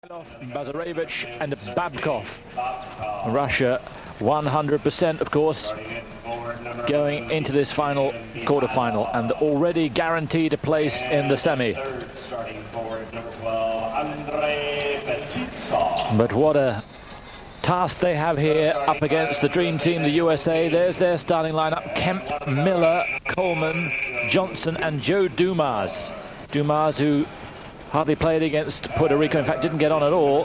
Bazarevich and Babkov. Russia 100%, of course, going into this final quarterfinal and already guaranteed a place in the semi. But what a task they have here up against the dream team, the USA. There's their starting lineup: Kemp, Miller, Coleman, Johnson and Joe Dumas. Dumas, who hardly played against Puerto Rico, in fact didn't get on at all,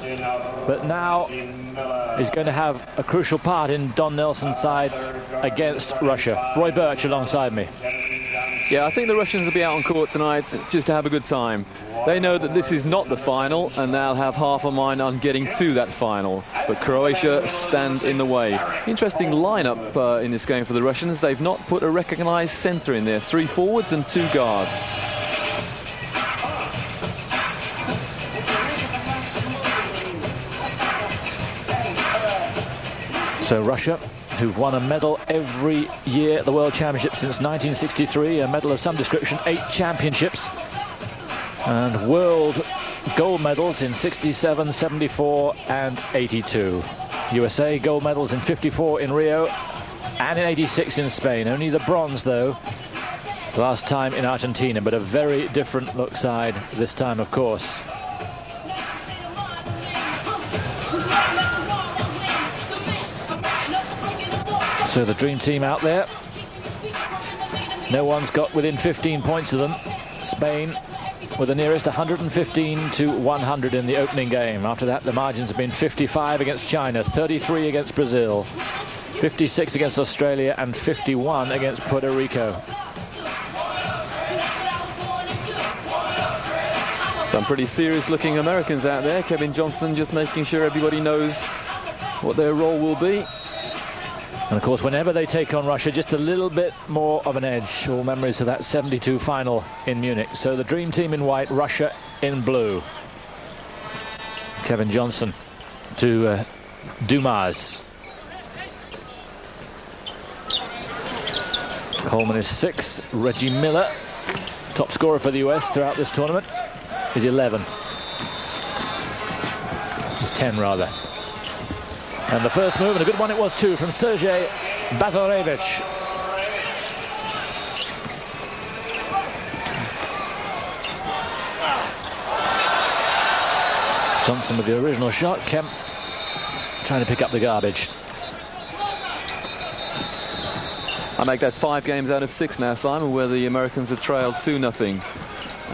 but now is going to have a crucial part in Don Nelson's side against Russia. Roy Birch alongside me. Yeah, I think the Russians will be out on court tonight just to have a good time. They know that this is not the final, and they'll have half a mind on getting to that final. But Croatia stand in the way. Interesting lineup in this game for the Russians. They've not put a recognised centre in there. 3 forwards and 2 guards. So Russia, who've won a medal every year at the World Championships since 1963, a medal of some description, 8 championships, and world gold medals in 67, 74 and 82. USA gold medals in 54 in Rio and in 86 in Spain. Only the bronze, though, last time in Argentina, but a very different look side this time, of course. So the dream team out there. No one's got within 15 points of them. Spain were the nearest, 115 to 100 in the opening game. After that, the margins have been 55 against China, 33 against Brazil, 56 against Australia, and 51 against Puerto Rico. Some pretty serious-looking Americans out there. Kevin Johnson just making sure everybody knows what their role will be. And of course, whenever they take on Russia, just a little bit more of an edge. All memories of that 72 final in Munich. So the dream team in white, Russia in blue. Kevin Johnson to Dumas. Coleman is 6. Reggie Miller, top scorer for the US throughout this tournament, is 11. He's 10 rather. And the first move, and a good one it was too, from Sergei Bazarevich. Johnson with the original shot. Kemp trying to pick up the garbage. I make that 5 games out of 6 now, Simon, where the Americans have trailed 2-0.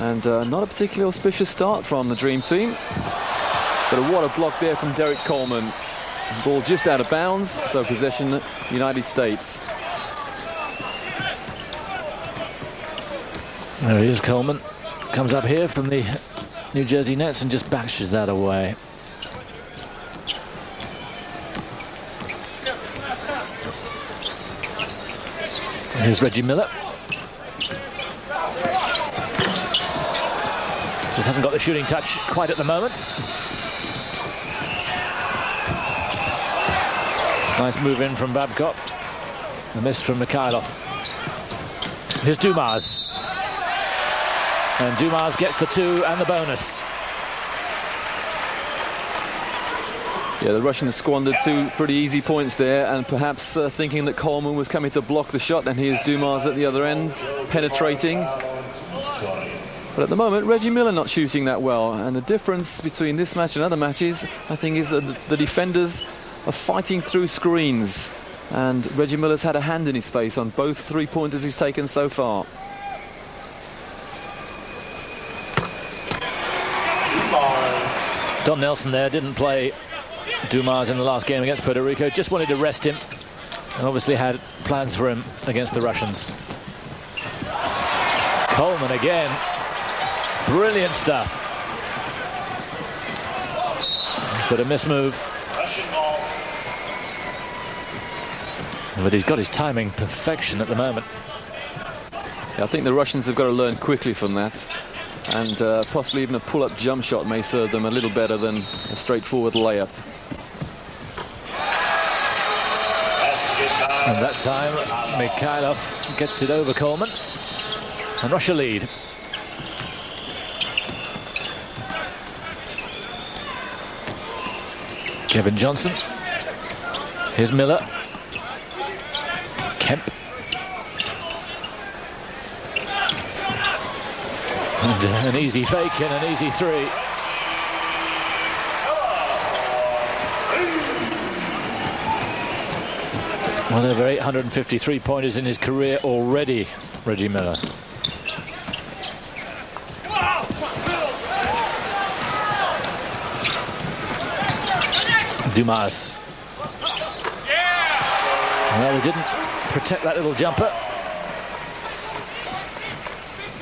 And not a particularly auspicious start from the dream team. But what a block there from Derek Coleman. Ball just out of bounds, so possession United States. There he is, Coleman. Comes up here from the New Jersey Nets and just bashes that away. Here's Reggie Miller. Just hasn't got the shooting touch quite at the moment. Nice move in from Babcock. A miss from Mikhailov. Here's Dumas. And Dumas gets the 2 and the bonus. Yeah, the Russians squandered 2 pretty easy points there, and perhaps thinking that Coleman was coming to block the shot, and here's Dumas at the other end, penetrating. But at the moment, Reggie Miller not shooting that well, and the difference between this match and other matches, I think, is that the defenders are fighting through screens, and Reggie Miller's had a hand in his face on both 3-pointers he's taken so far. Don Nelson there didn't play Dumas in the last game against Puerto Rico, just wanted to rest him, and obviously had plans for him against the Russians. Coleman again, brilliant stuff, but a mismove. But he's got his timing perfection at the moment. Yeah, I think the Russians have got to learn quickly from that, and possibly even a pull-up jump shot may serve them a little better than a straightforward layup. And that time, Mikhailov gets it over Coleman, and Russia lead. Kevin Johnson. Here's Miller. Kemp. And an easy fake and an easy three. Well, over 853 pointers in his career already, Reggie Miller. Dumas. Well, he didn't protect that little jumper.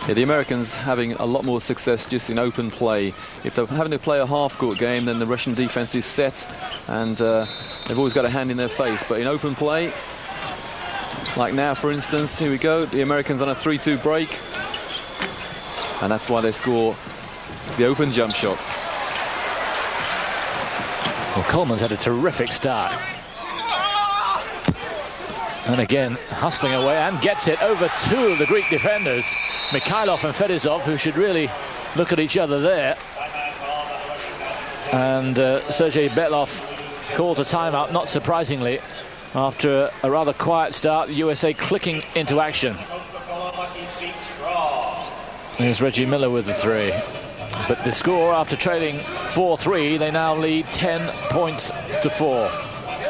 Yeah, the Americans having a lot more success just in open play. If they're having to play a half-court game, then the Russian defense is set, and they've always got a hand in their face. But in open play, like now, for instance, here we go, the Americans on a 3-2 break, and that's why they score the open jump shot. Well, Coleman's had a terrific start. And again, hustling away and gets it over two of the Greek defenders, Mikhailov and Fedizov, who should really look at each other there. And Sergei Betlov calls a timeout, not surprisingly, after a rather quiet start. The USA clicking into action. There's Reggie Miller with the three. But the score, after trailing 4-3, they now lead 10 points to 4.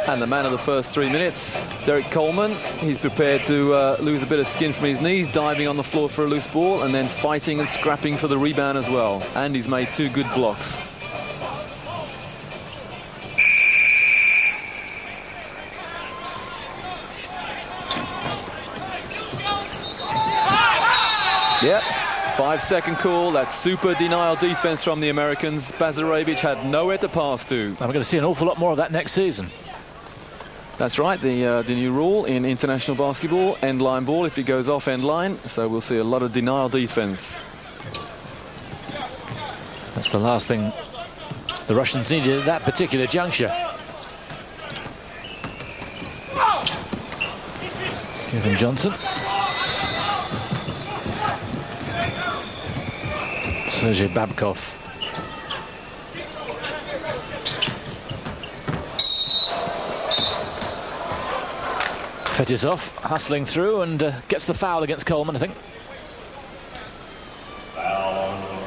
And the man of the first 3 minutes, Derek Coleman, he's prepared to lose a bit of skin from his knees, diving on the floor for a loose ball, and then fighting and scrapping for the rebound as well. And he's made 2 good blocks. Yep, 5-second call. That's super denial defense from the Americans. Bazarevich had nowhere to pass to. And we're going to see an awful lot more of that next season. That's right, the new rule in international basketball, end line ball if it goes off end line. So we'll see a lot of denial defense. That's the last thing the Russians needed at that particular juncture. Kevin Johnson. Sergei Babkov. Fedizov hustling through and gets the foul against Coleman, I think.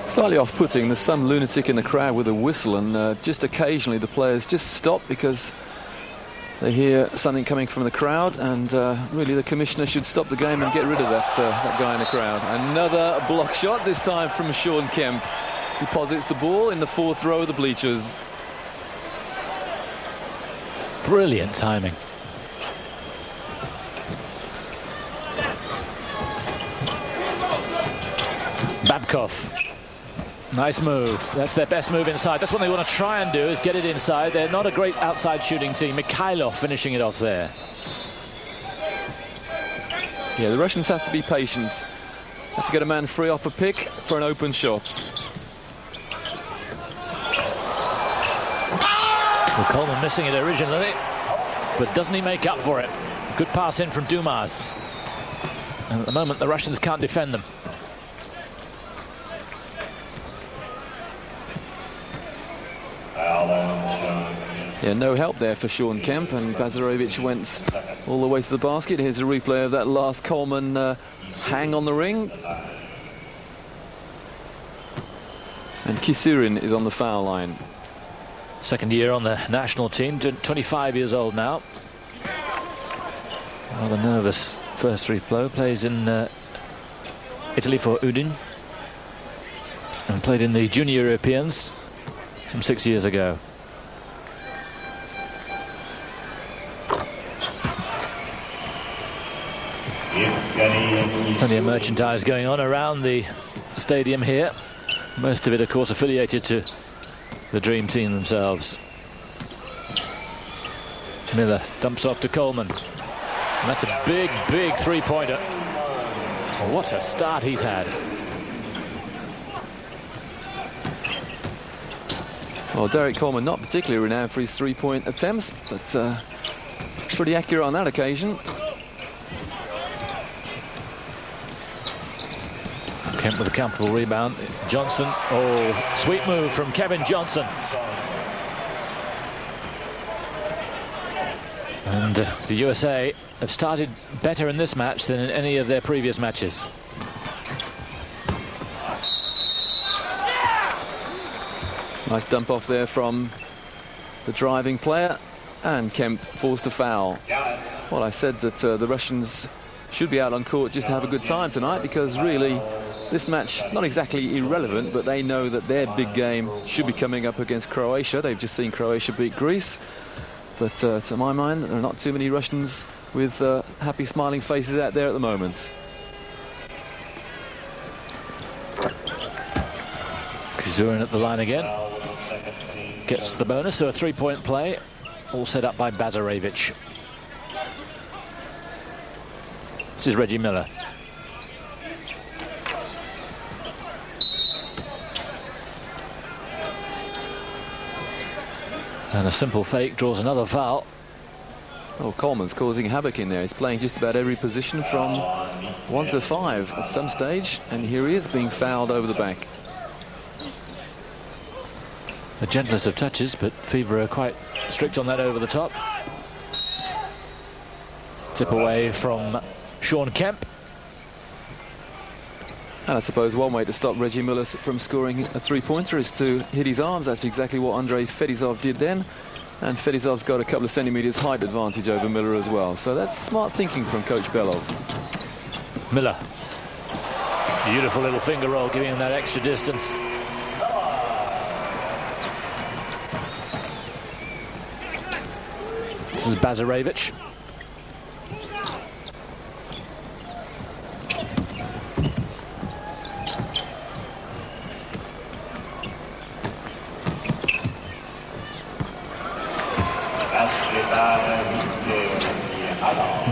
Slightly off-putting. There's some lunatic in the crowd with a whistle, and just occasionally the players just stop because they hear something coming from the crowd, and really the commissioner should stop the game and get rid of that guy in the crowd. Another block shot, this time from Sean Kemp. Deposits the ball in the 4th row of the bleachers. Brilliant timing. Babkov. Nice move. That's their best move inside. That's what they want to try and do, is get it inside. They're not a great outside shooting team. Mikhailov finishing it off there. Yeah, the Russians have to be patient. Have to get a man free off a pick for an open shot. Well, Coleman missing it originally, but doesn't he make up for it? Good pass in from Dumas. And at the moment, the Russians can't defend them. Yeah, no help there for Sean Kemp, and Bazarevich went all the way to the basket. Here's a replay of that last Coleman hang on the ring. And Kisurin is on the foul line. Second year on the national team, 25 years old now. Rather nervous first free throw. Plays in Italy for Udine, and played in the Junior Europeans some 6 years ago. Plenty of merchandise going on around the stadium here. Most of it, of course, affiliated to the Dream Team themselves. Miller dumps off to Coleman. And that's a big, big three-pointer. What a start he's had. Well, Derek Coleman not particularly renowned for his three-point attempts, but pretty accurate on that occasion. Kemp with a comfortable rebound. Johnson, oh, sweet move from Kevin Johnson. And the USA have started better in this match than in any of their previous matches. Nice dump off there from the driving player, and Kemp forced a foul. Well, I said that the Russians should be out on court just to have a good time tonight, because really this match, not exactly irrelevant, but they know that their big game should be coming up against Croatia. They've just seen Croatia beat Greece. But to my mind, there are not too many Russians with happy, smiling faces out there at the moment. Kazurian at the line again. Gets the bonus, so a three-point play. All set up by Bazarevich. This is Reggie Miller. And a simple fake draws another foul. Oh, Coleman's causing havoc in there. He's playing just about every position from 1 to 5 at some stage. And here he is being fouled over the back. The gentlest of touches, but Fever are quite strict on that over the top. Tip away from Sean Kemp. And I suppose one way to stop Reggie Miller from scoring a three-pointer is to hit his arms. That's exactly what Andrei Fedizov did then. And Fedizov's got a couple of centimetres height advantage over Miller as well. So that's smart thinking from Coach Belov. Miller. Beautiful little finger roll, giving him that extra distance. This is Bazarevich.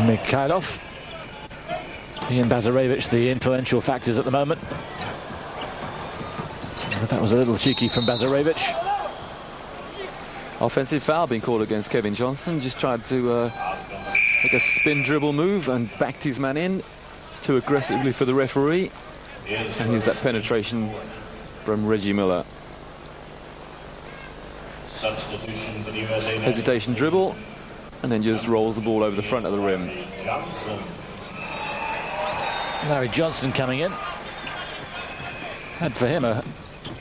Mikhailov. He and Bazarevich, the influential factors at the moment. But that was a little cheeky from Bazarevich. Offensive foul being called against Kevin Johnson. Just tried to make a spin dribble move and backed his man in too aggressively for the referee. And here's that penetration from Reggie Miller. Substitution for the USA. Hesitation dribble, and then just rolls the ball over the front of the rim. Larry Johnson coming in. Had for him a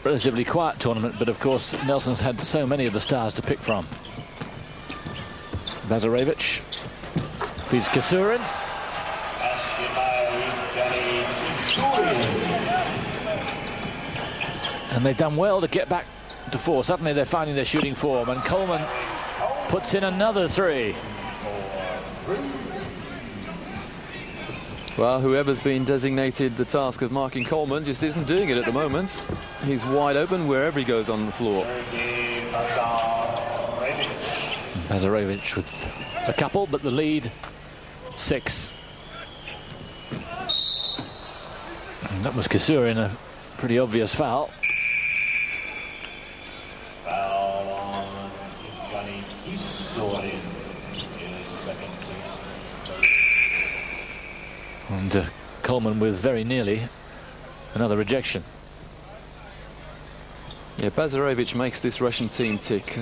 relatively quiet tournament, but of course Nelson's had so many of the stars to pick from. Bazarevich feeds Kasurin. And they've done well to get back to 4. Suddenly they're finding their shooting form, and Coleman puts in another 3. Well, whoever's been designated the task of marking Coleman just isn't doing it at the moment. He's wide open wherever he goes on the floor. Bazarevich with a couple, but the lead 6. And that was Kasurin, a pretty obvious foul. And Coleman with very nearly another rejection. Yeah, Bazarevich makes this Russian team tick.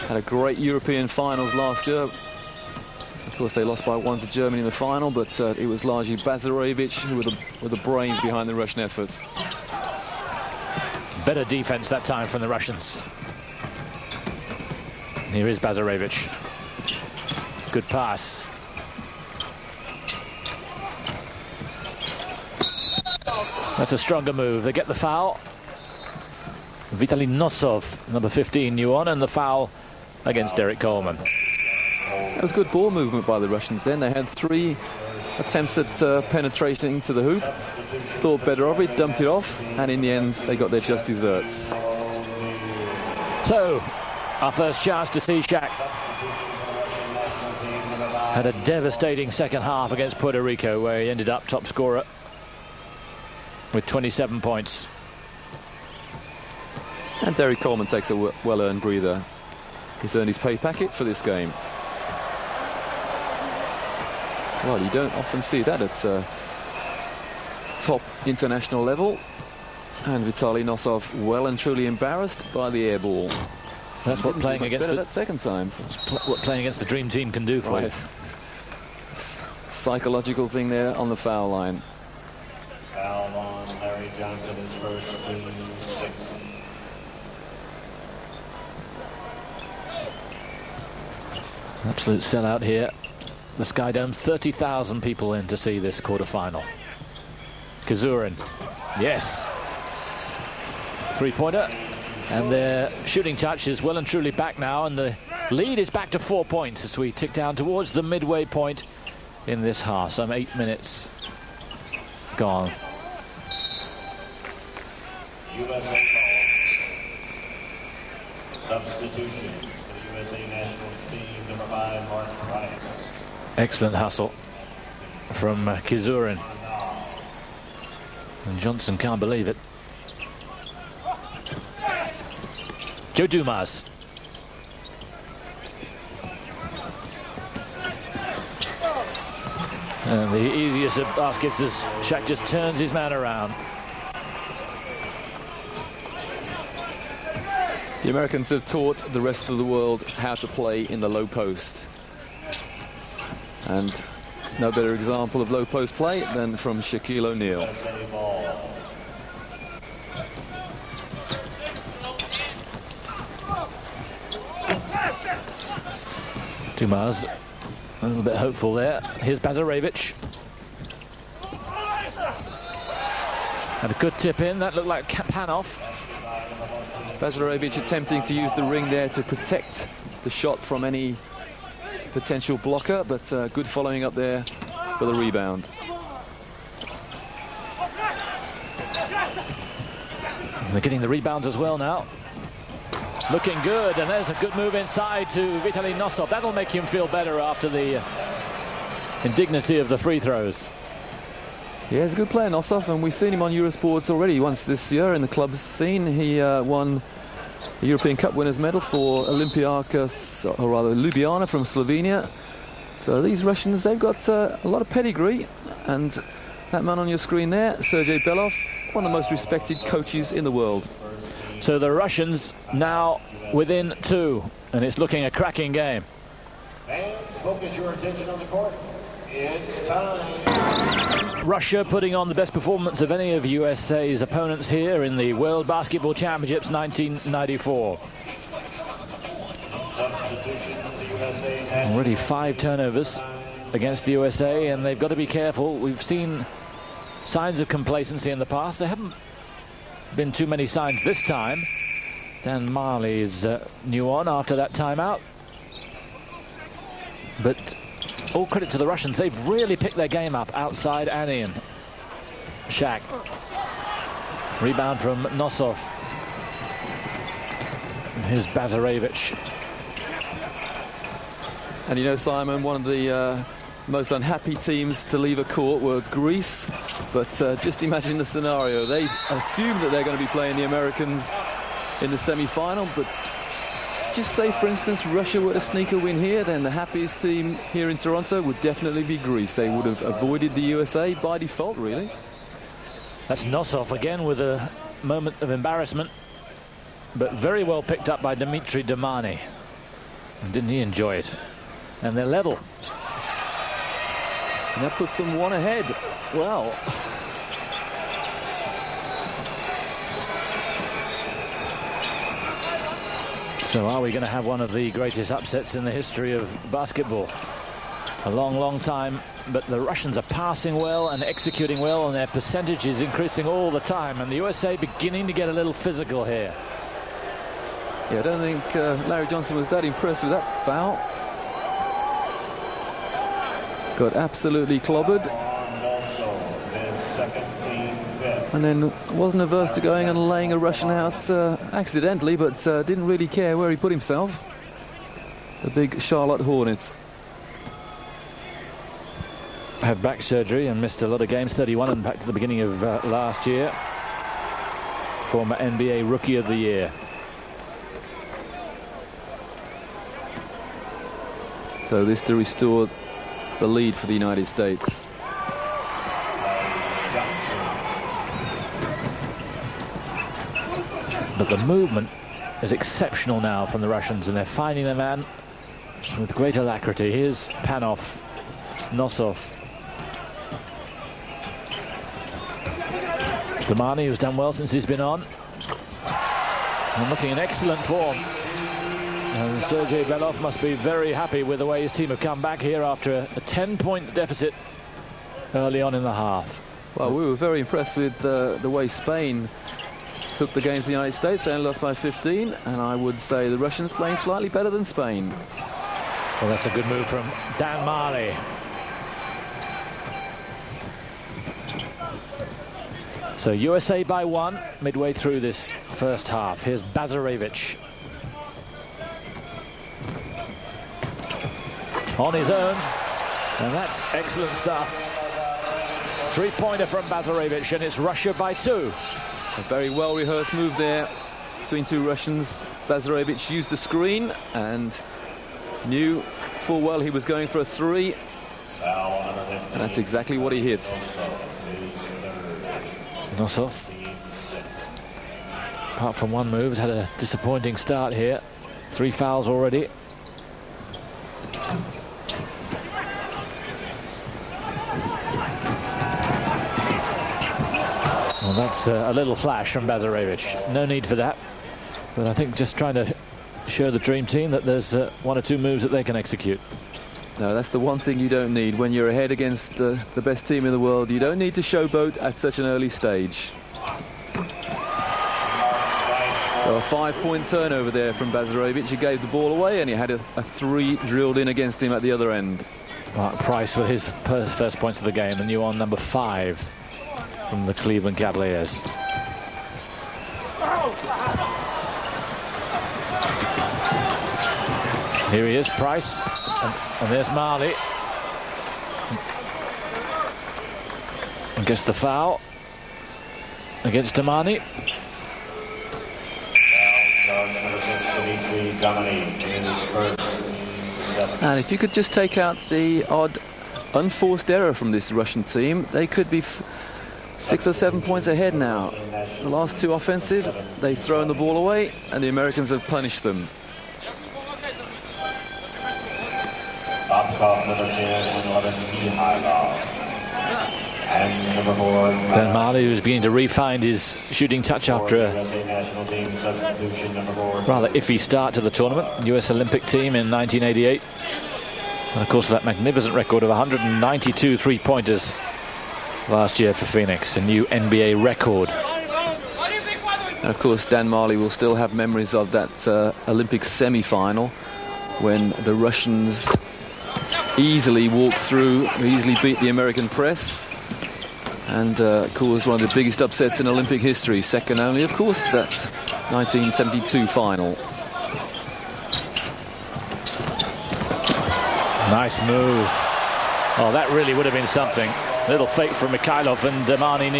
Had a great European finals last year. Of course, they lost by 1 to Germany in the final, but it was largely Bazarevich who were the brains behind the Russian effort. Better defense that time from the Russians. Here is Bazarevich. Good pass. That's a stronger move. They get the foul. Vitaly Nosov, number 15, new on, and the foul against Derek Coleman. That was good ball movement by the Russians then. They had 3 attempts at penetrating to the hoop. Thought better of it, dumped it off, and in the end they got their just desserts. So, our first chance to see Shaq. Had a devastating second half against Puerto Rico, where he ended up top scorer with 27 points. And Derek Coleman takes a well-earned breather. He's earned his pay packet for this game. Well, you don't often see that at top international level. And Vitaly Nosov well and truly embarrassed by the air ball. That's what playing against that second time. What playing against the dream team can do for you. Psychological thing there on the foul line. Foul on Larry Johnson, his first team, 6. Absolute sellout here. The Sky Dome, 30,000 people in to see this quarter-final. Kazurin, yes. Three-pointer. And their shooting touch is well and truly back now, and the lead is back to 4 points as we tick down towards the midway point in this half. Some 8 minutes gone. USA call. Substitution for the USA national team, number 5, Mark Price. Excellent hustle from Kazurin. And Johnson can't believe it. Joe Dumas. And the easiest of baskets as Shaq just turns his man around. The Americans have taught the rest of the world how to play in the low post. And no better example of low post play than from Shaquille O'Neal. Dumas, a little bit hopeful there. Here's Bazarevich. Had a good tip in. That looked like Panoff. Bazarevich attempting to use the ring there to protect the shot from any potential blocker, but good following up there for the rebound. And they're getting the rebounds as well now. Looking good, and there's a good move inside to Vitaly Nosov. That'll make him feel better after the indignity of the free throws. Yeah, he's a good player, Nosov, and we've seen him on Eurosport already once this year in the club scene. He won the European Cup winners medal for Olympiakos, or rather Ljubljana from Slovenia. So these Russians, they've got a lot of pedigree, and that man on your screen there, Sergei Belov, one of the most respected coaches in the world. So the Russians now within 2, and it's looking a cracking game. Fans, focus your attention on the court. It's time. Russia putting on the best performance of any of USA's opponents here in the World Basketball Championships 1994. Already 5 turnovers against the USA, and they've got to be careful. We've seen signs of complacency in the past. There haven't been too many signs this time. Dan Marley is new on after that timeout. But all credit to the Russians. They've really picked their game up outside and in. Shaq. Rebound from Nosov. Here's Bazarevich. And you know, Simon, one of the most unhappy teams to leave a court were Greece. But just imagine the scenario. They assume that they're going to be playing the Americans in the semi-final, but just say, for instance, Russia were to sneak a win here, then the happiest team here in Toronto would definitely be Greece. They would have avoided the USA by default, really. That's Nosov again with a moment of embarrassment, but very well picked up by Dimitri Domani. And didn't he enjoy it? And they're level. And that puts them 1 ahead. Well, so are we going to have one of the greatest upsets in the history of basketball? A long, long time, but the Russians are passing well and executing well, and their percentage is increasing all the time, and the USA beginning to get a little physical here. Yeah, I don't think Larry Johnson was that impressed with that foul. Got absolutely clobbered. And then wasn't averse to going and laying a Russian out accidentally, but didn't really care where he put himself. The big Charlotte Hornets. Had back surgery and missed a lot of games, 31 and back to the beginning of last year. Former NBA Rookie of the Year. So this to restore the lead for the United States. But the movement is exceptional now from the Russians, and they're finding their man with great alacrity. Here's Panov, Nosov, Damani, who's done well since he's been on, and looking in excellent form. And Sergei Belov must be very happy with the way his team have come back here after a 10-point deficit early on in the half. Well, we were very impressed with the way Spain took the game to the United States. They only lost by 15, and I would say the Russians playing slightly better than Spain. Well, that's a good move from Dan Marley. So USA by 1 midway through this first half. Here's Bazarevich. On his own, and that's excellent stuff. Three-pointer from Bazarevich, and it's Russia by 2. A very well-rehearsed move there between two Russians. Bazarevich used the screen and knew full well he was going for a 3. And that's exactly what he hits. Nosov, apart from one move, has had a disappointing start here. 3 fouls already. Well, that's a little flash from Bazarevich. No need for that. But I think just trying to show the dream team that there's 1 or 2 moves that they can execute. No, that's the one thing you don't need. When you're ahead against the best team in the world, you don't need to showboat at such an early stage. So a 5-point turnover there from Bazarevich. He gave the ball away, and he had a 3 drilled in against him at the other end. Mark Price with his first points of the game, the new on number 5 from the Cleveland Cavaliers. Here he is, Price, and there's Marley. And gets the foul against Damani. And if you could just take out the odd unforced error from this Russian team, they could be 6 or 7 points ahead now. The last 2 offensive, they've thrown the ball away, and the Americans have punished them. Number 10 and 11, Mihailov. And number 4, Dan Marley, who's beginning to refine his shooting touch after a rather iffy start to the tournament. US Olympic team in 1988. And of course that magnificent record of 192 three-pointers last year for Phoenix, a new NBA record. And of course Dan Marley will still have memories of that Olympic semi-final when the Russians easily walked through, easily beat the American press, and caused one of the biggest upsets in Olympic history, second only, of course, that's 1972 final. Nice move. Oh, that really would have been something. A little fake from Mikhailov, and Damani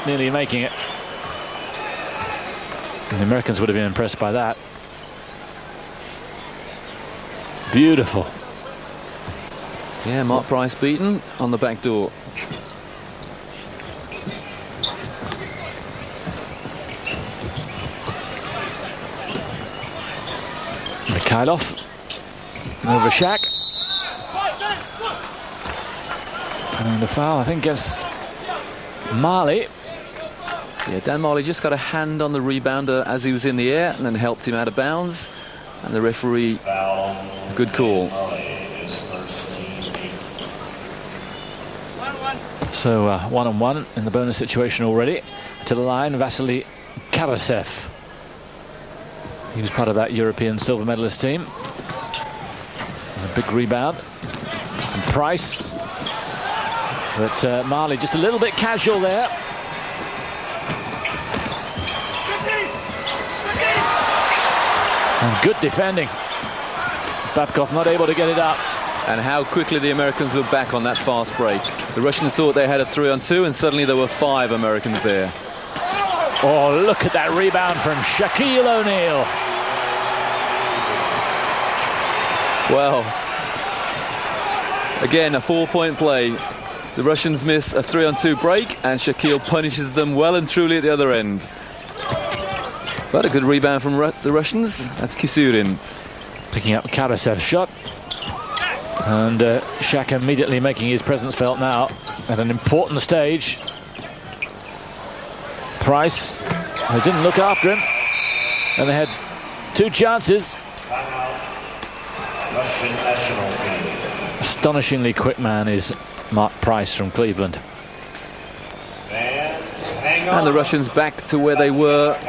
nearly making it. And the Americans would have been impressed by that. Beautiful. Yeah, Mark Price beaten on the back door. Mikhailov over Shaq. And a foul, I think, against Marley. Yeah, Dan Marley just got a hand on the rebounder as he was in the air and then helped him out of bounds. And the referee, good call. So 1-on-1 in the bonus situation already. To the line, Vasily Karasev. He was part of that European silver medalist team. And a big rebound from Price. But Marley just a little bit casual there. And good defending. Babkov not able to get it up. And how quickly the Americans were back on that fast break. The Russians thought they had a 3-on-2, and suddenly there were 5 Americans there. Oh, look at that rebound from Shaquille O'Neal. Well, again, a 4-point play. The Russians miss a 3-on-2 break, and Shaquille punishes them well and truly at the other end. But a good rebound from the Russians. That's Kisurin. Picking up Karasev's shot. And Shaq immediately making his presence felt now at an important stage. Price, they didn't look after him. And they had two chances. Russian national team. Astonishingly quick man is Mark Price from Cleveland. And the Russians back to where they were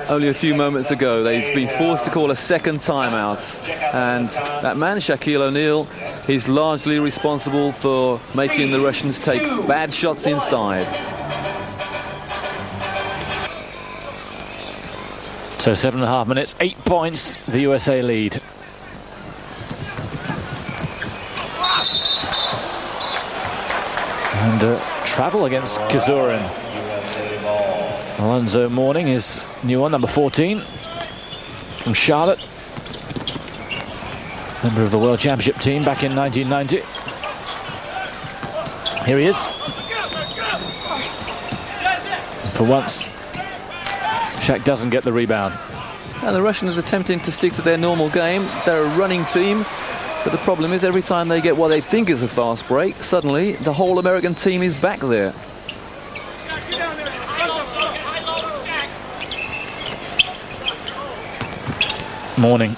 only a few moments ago. They've been forced to call a second timeout. And that man, Shaquille O'Neal, he's largely responsible for making the Russians take bad shots inside. So 7.5 minutes, 8 points, the USA lead. And travel against Kisurin. Alonzo Mourning is new one, number 14 from Charlotte. Member of the World Championship team back in 1990. Here he is. And for once, Shaq doesn't get the rebound. And the Russians attempting to stick to their normal game. They're a running team. But the problem is every time they get what they think is a fast break, suddenly the whole American team is back there. Mourning.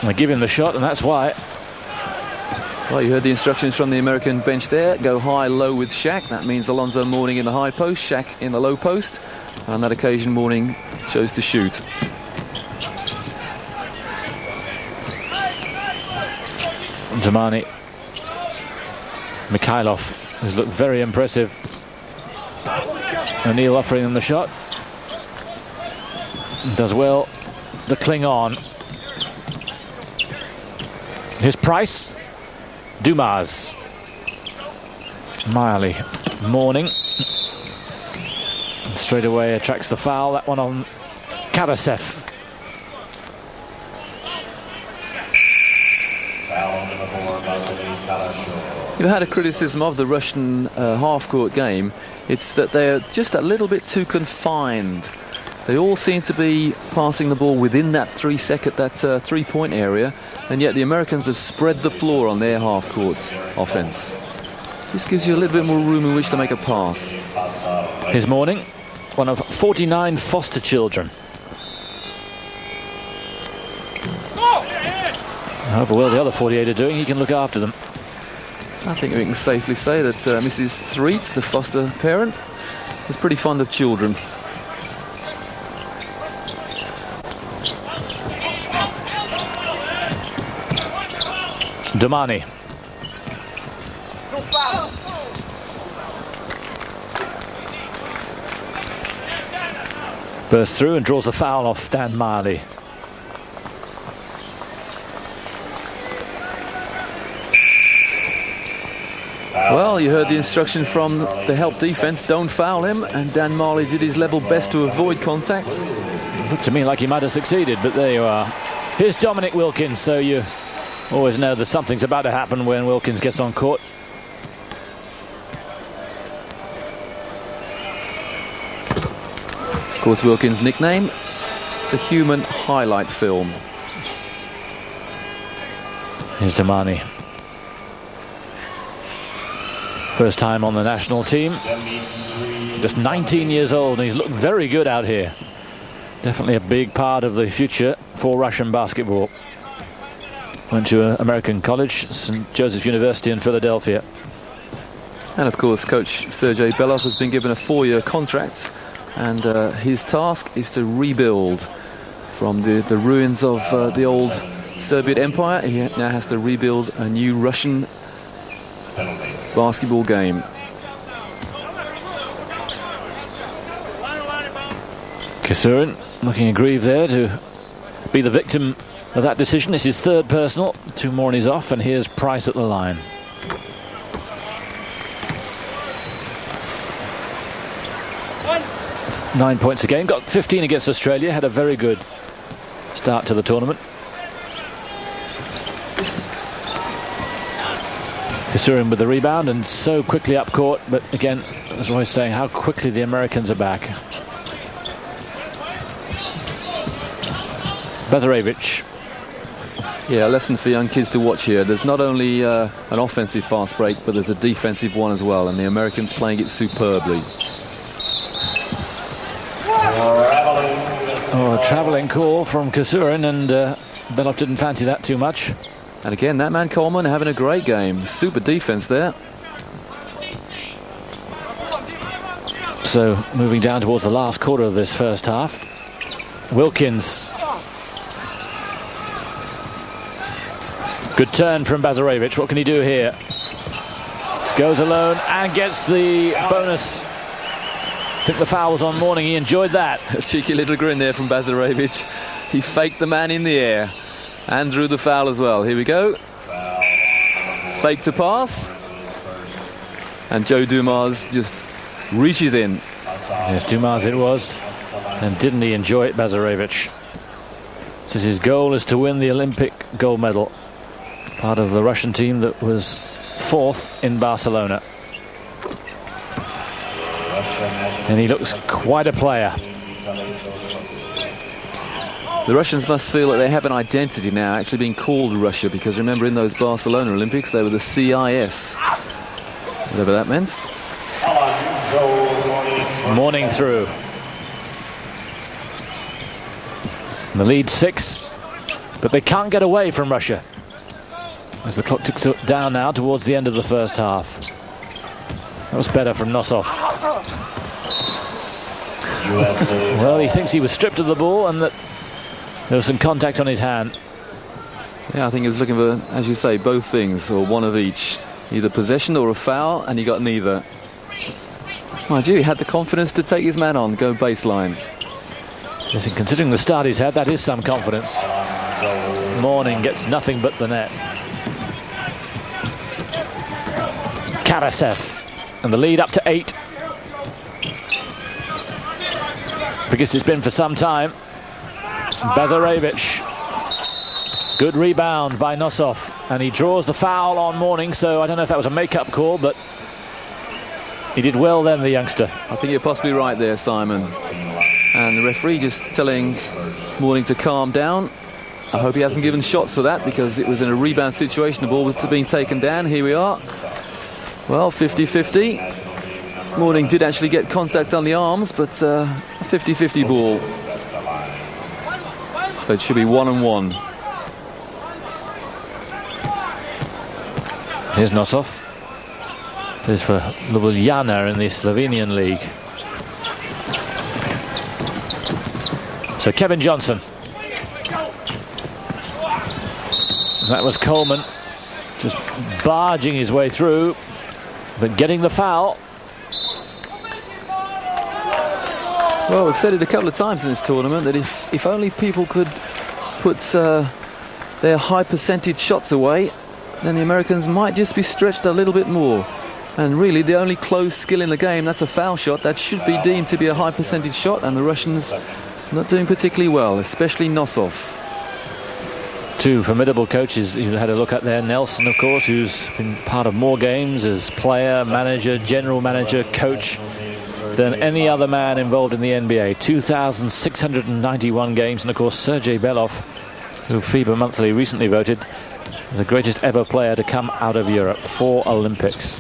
They give him the shot, and that's why. Well, you heard the instructions from the American bench there. Go high, low with Shaq. That means Alonzo Mourning in the high post, Shaq in the low post. And on that occasion, Mourning chose to shoot. Domani. Mikhailov, who's looked very impressive. O'Neal offering them the shot. Does well to cling on. Here's Price. Dumas. Miley. Mourning. And straight away attracts the foul. That one on Karasev. You've had a criticism of the Russian half-court game. It's that they're just a little bit too confined. They all seem to be passing the ball within that three-point area, and yet the Americans have spread the floor on their half-court offense. This gives you a little bit more room in which to make a pass. Here's Mourning, one of 49 foster children. However well the other 48 are doing, he can look after them. I think we can safely say that Mrs. Threet, the foster parent, is pretty fond of children. Domani. Bursts through and draws the foul off Dan Miley. Well, you heard the instruction from the help defense, don't foul him, and Dan Marley did his level best to avoid contact. It looked to me like he might have succeeded, but there you are. Here's Dominic Wilkins, so you always know that something's about to happen when Wilkins gets on court. Of course, Wilkins' nickname, the human highlight film. Here's Domani. First time on the national team. Just 19 years old, and he's looked very good out here. Definitely a big part of the future for Russian basketball. Went to American college, St. Joseph University in Philadelphia. And of course, coach Sergei Belov has been given a 4-year contract, and his task is to rebuild from the ruins of the old Soviet Empire. He now has to rebuild a new Russian basketball game. Kisurin looking aggrieved there to be the victim of that decision. This is third personal. 2 more and he's off, and here's Price at the line. Nine points a game. Got 15 against Australia. Had a very good start to the tournament. Kisurin with the rebound, and so quickly up court, but again, as I was saying, how quickly the Americans are back. Bazarevich. Yeah, a lesson for young kids to watch here. There's not only an offensive fast break, but there's a defensive one as well, and the Americans playing it superbly. Oh, a travelling call from Kasurin, and Belov didn't fancy that too much. And again, that man Coleman having a great game. Super defense there. So, moving down towards the last quarter of this first half. Wilkins. Good turn from Bazarevich. What can he do here? Goes alone and gets the bonus. I think the foul was on Morning. He enjoyed that. A cheeky little grin there from Bazarevich. He faked the man in the air and drew the foul as well. Here we go. Fake to pass. And Joe Dumas just reaches in. Yes, Dumas it was. And didn't he enjoy it, Bazarevich? Says his goal is to win the Olympic gold medal. Part of the Russian team that was 4th in Barcelona. And he looks quite a player. The Russians must feel that they have an identity now, actually being called Russia, because remember in those Barcelona Olympics they were the CIS. Whatever that meant. Morning through. And the lead 6, but they can't get away from Russia. As the clock ticks down now towards the end of the first half. That was better from Nosov. Well, he thinks he was stripped of the ball and that there was some contact on his hand. Yeah, I think he was looking for, as you say, both things, or one of each. Either possession or a foul, and he got neither. Mind you, he had the confidence to take his man on, go baseline. Listen, considering the start he's had, that is some confidence. Morning gets nothing but the net. Karasev, and the lead up to 8. Biggest it's been for some time. Bazarevich. Good rebound by Nosov, and he draws the foul on Morning, so I don't know if that was a make-up call, but he did well then, the youngster. I think you're possibly right there, Simon. And the referee just telling Morning to calm down. I hope he hasn't given shots for that, because it was in a rebound situation. The ball was being taken down. Here we are. Well, 50-50. Morning did actually get contact on the arms, but a 50-50 ball. So it should be 1-1. Here's Nosov. This is for Ljubljana in the Slovenian league. So Kevin Johnson. That was Coleman just barging his way through, but getting the foul. Well, we've said it a couple of times in this tournament that if only people could put their high percentage shots away, then the Americans might just be stretched a little bit more. And really, the only close skill in the game, that's a foul shot. That should be deemed to be a high percentage shot, and the Russians not doing particularly well, especially Nosov. Two formidable coaches you had a look at there. Nelson, of course, who's been part of more games as player, manager, general manager, coach than any other man involved in the NBA. 2,691 games. And, of course, Sergei Belov, who FIBA Monthly recently voted the greatest ever player to come out of Europe. 4 Olympics.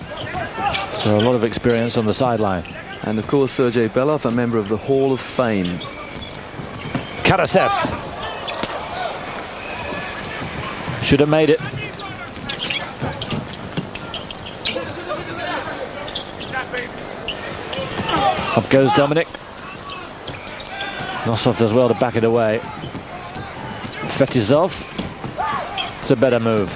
So a lot of experience on the sideline. And, of course, Sergei Belov, a member of the Hall of Fame. Karasev. Should have made it. Up goes Dominic. Nosov does well to back it away. Fetizov. It's a better move.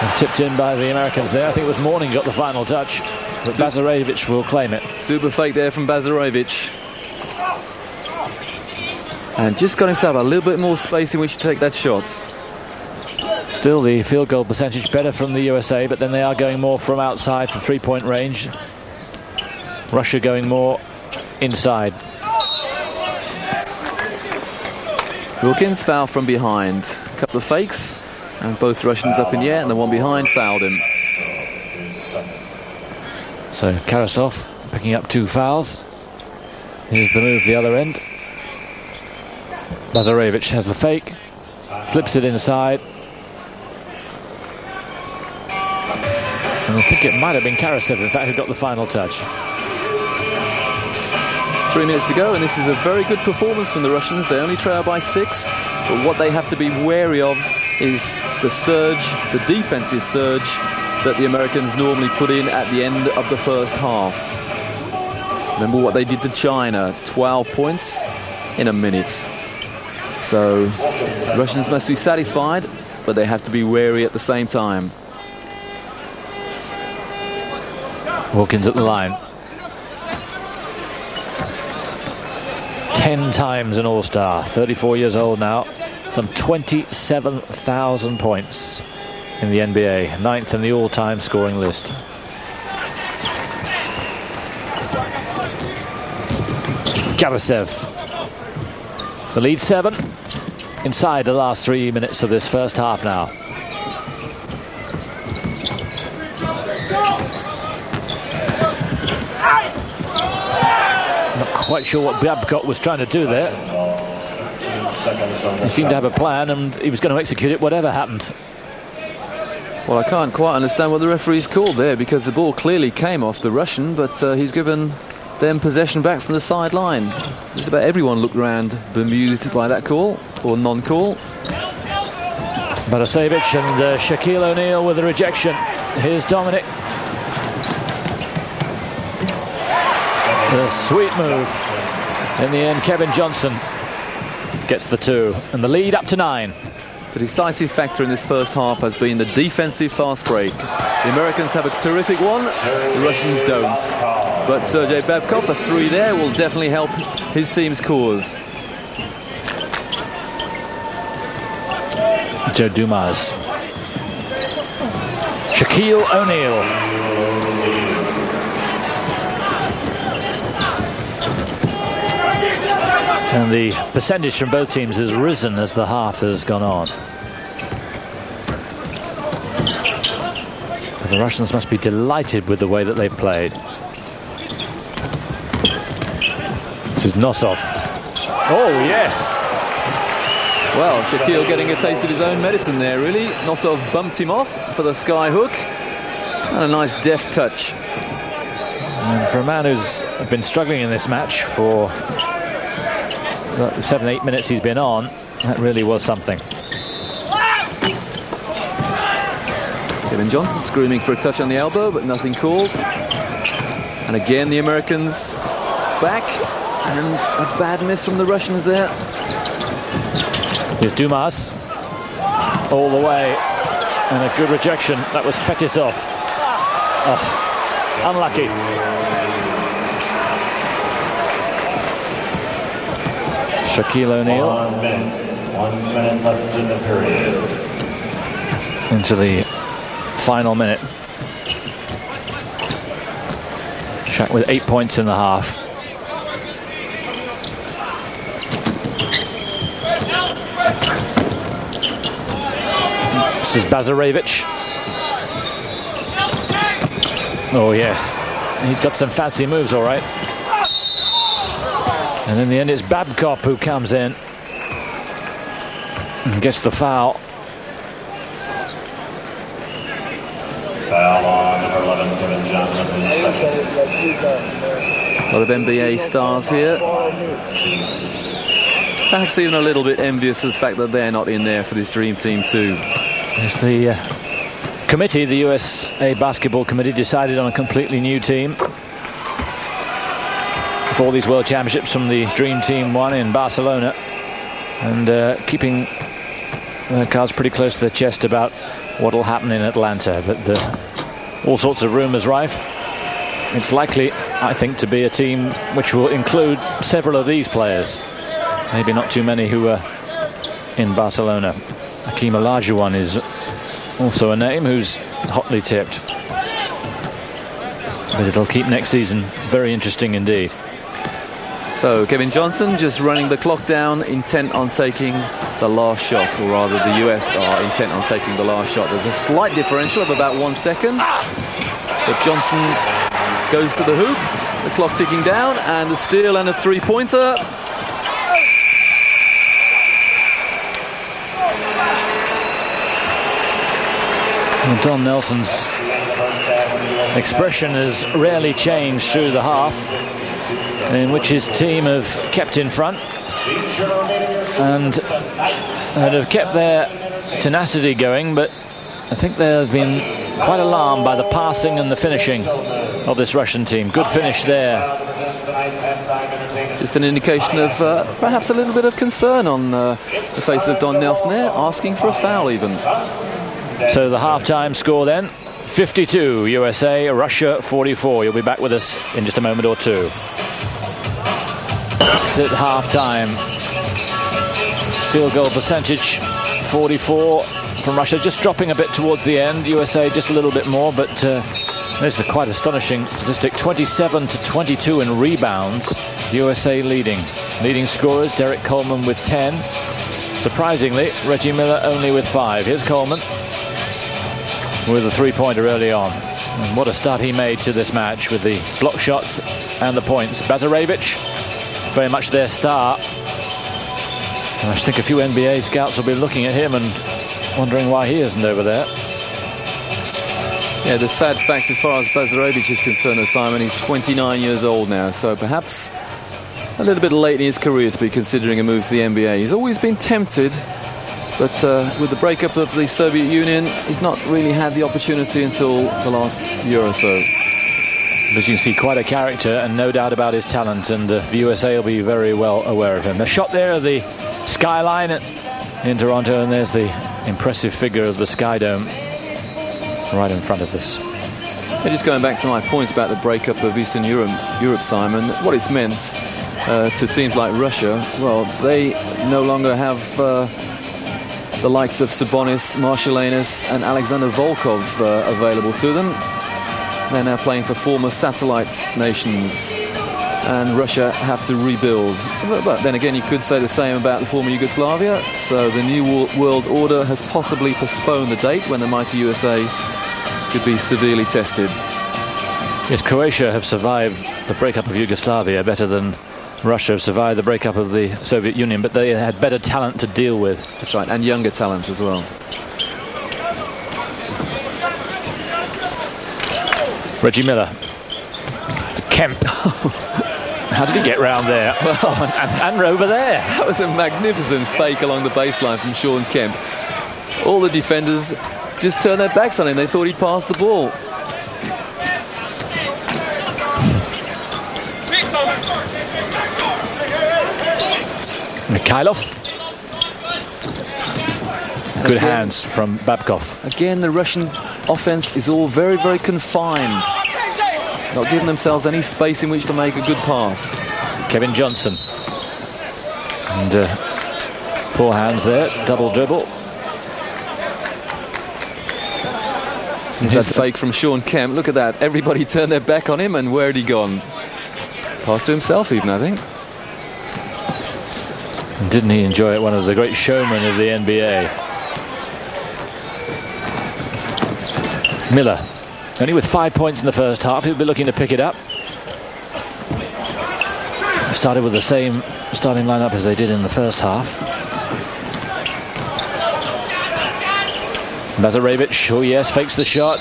And tipped in by the Americans there. I think it was Morning got the final touch, but Bazarevich will claim it. Super fake there from Bazarevich. And just got himself a little bit more space in which to take that shot. Still the field goal percentage better from the USA, but then they are going more from outside for three-point range. Russia going more inside. Wilkins foul from behind. A couple of fakes, and both Russians up in the air, and the one behind fouled him. So Karasov picking up 2 fouls. Here's the move the other end. Bazarevich has the fake, flips it inside. And I think it might have been Karasev, in fact, who got the final touch. 3 minutes to go, and this is a very good performance from the Russians. They only trail by 6, but what they have to be wary of is the surge, the defensive surge that the Americans normally put in at the end of the first half. Remember what they did to China, 12 points in a minute. So the Russians must be satisfied, but they have to be wary at the same time. Wilkins at the line. 10 times an All-Star, 34 years old now, some 27,000 points in the NBA, 9th in the all-time scoring list. Karasev, the lead 7, inside the last 3 minutes of this first half now. Quite sure what Babcock was trying to do there. He seemed to have a plan and he was going to execute it whatever happened. Well, I can't quite understand what the referee's called there, because the ball clearly came off the Russian, but he's given them possession back from the sideline. Just about everyone looked around bemused by that call, or non-call. Barasevich and Shaquille O'Neal with a rejection. Here's Dominic. The sweet move. In the end, Kevin Johnson gets the 2, and the lead up to 9. The decisive factor in this first half has been the defensive fast break. The Americans have a terrific one, the Russians don't. But Sergei Babkov, a 3 there, will definitely help his team's cause. Joe Dumas. Shaquille O'Neal. And the percentage from both teams has risen as the half has gone on. The Russians must be delighted with the way that they've played. This is Nosov. Oh, yes! Well, Shaquille getting a taste of his own medicine there, really. Nosov bumped him off for the sky hook. And a nice deft touch. And for a man who's been struggling in this match for the 7-8 minutes he's been on, that really was something. Kevin Johnson screaming for a touch on the elbow, but nothing called. And again, the Americans back, and a bad miss from the Russians there. Here's Dumas, all the way, and a good rejection. That was Fetisov. Oh, unlucky. Shaquille O'Neal. 1 minute left in the period. Into the final minute. Shaq with 8 points in the half. This is Bazarevich. Oh yes, he's got some fancy moves, all right. And in the end, it's Babcock who comes in and gets the foul. Foul on number 11, Kevin Johnson, his second. A lot of NBA stars here. Perhaps even a little bit envious of the fact that they're not in there for this dream team too. As the committee, the USA Basketball Committee, decided on a completely new team for all these World Championships from the Dream Team 1 in Barcelona, and keeping their cards pretty close to their chest about what will happen in Atlanta. But all sorts of rumours rife. It's likely, I think, to be a team which will include several of these players. Maybe not too many who were in Barcelona. Hakeem Olajuwon is also a name who's hotly tipped. But it'll keep next season very interesting indeed. So Kevin Johnson just running the clock down, intent on taking the last shot, or rather the US are intent on taking the last shot. There's a slight differential of about 1 second, but Johnson goes to the hoop, the clock ticking down, and the steal and a 3-pointer. And Don Nelson's expression has rarely changed through the half, in which his team have kept in front and have kept their tenacity going, but I think they've been quite alarmed by the passing and the finishing of this Russian team. Good finish there. Just an indication of perhaps a little bit of concern on the face of Don Nelson there, asking for a foul even. So the half-time score then, 52 USA, Russia 44. You'll be back with us in just a moment or two. It's at half-time. Field goal percentage, 44 from Russia, just dropping a bit towards the end. USA just a little bit more, but there's the quite astonishing statistic, 27-22 in rebounds. USA leading. Leading scorers, Derek Coleman with 10. Surprisingly, Reggie Miller only with 5. Here's Coleman with a three-pointer early on. And what a start he made to this match with the block shots and the points. Bazarevich, very much their star. And I think a few NBA scouts will be looking at him and wondering why he isn't over there. Yeah, the sad fact as far as Bazarevich is concerned, Simon, he's 29 years old now, so perhaps a little bit late in his career to be considering a move to the NBA. He's always been tempted, but with the breakup of the Soviet Union, he's not really had the opportunity until the last year or so. But you can see quite a character and no doubt about his talent, and the USA will be very well aware of him. The shot there of the skyline in Toronto, and there's the impressive figure of the Sky Dome right in front of us. Yeah, just going back to my point about the breakup of Eastern Europe, Simon, what it's meant to teams like Russia, well, they no longer have the likes of Sabonis, Marshalanis and Alexander Volkov available to them. They're now playing for former satellite nations, and Russia have to rebuild. But then again, you could say the same about the former Yugoslavia. So the new world order has possibly postponed the date when the mighty USA could be severely tested. Yes, Croatia have survived the breakup of Yugoslavia better than Russia have survived the breakup of the Soviet Union, but they had better talent to deal with. That's right, and younger talent as well. Reggie Miller to Kemp. How did he get round there? Well, and over there. That was a magnificent fake along the baseline from Sean Kemp. All the defenders just turned their backs on him. They thought he'd passed the ball. Mikhailov. Good hands from Babkov. Again, the Russian offense is all very, very confined. Not giving themselves any space in which to make a good pass. Kevin Johnson. And poor hands there, double dribble. That fake from Sean Kemp, look at that. Everybody turned their back on him, and where had he gone? Pass to himself even, I think. Didn't he enjoy it? One of the great showmen of the NBA. Miller, only with 5 points in the first half. He'll be looking to pick it up. Started with the same starting lineup as they did in the first half. Bazarevich, oh yes, fakes the shot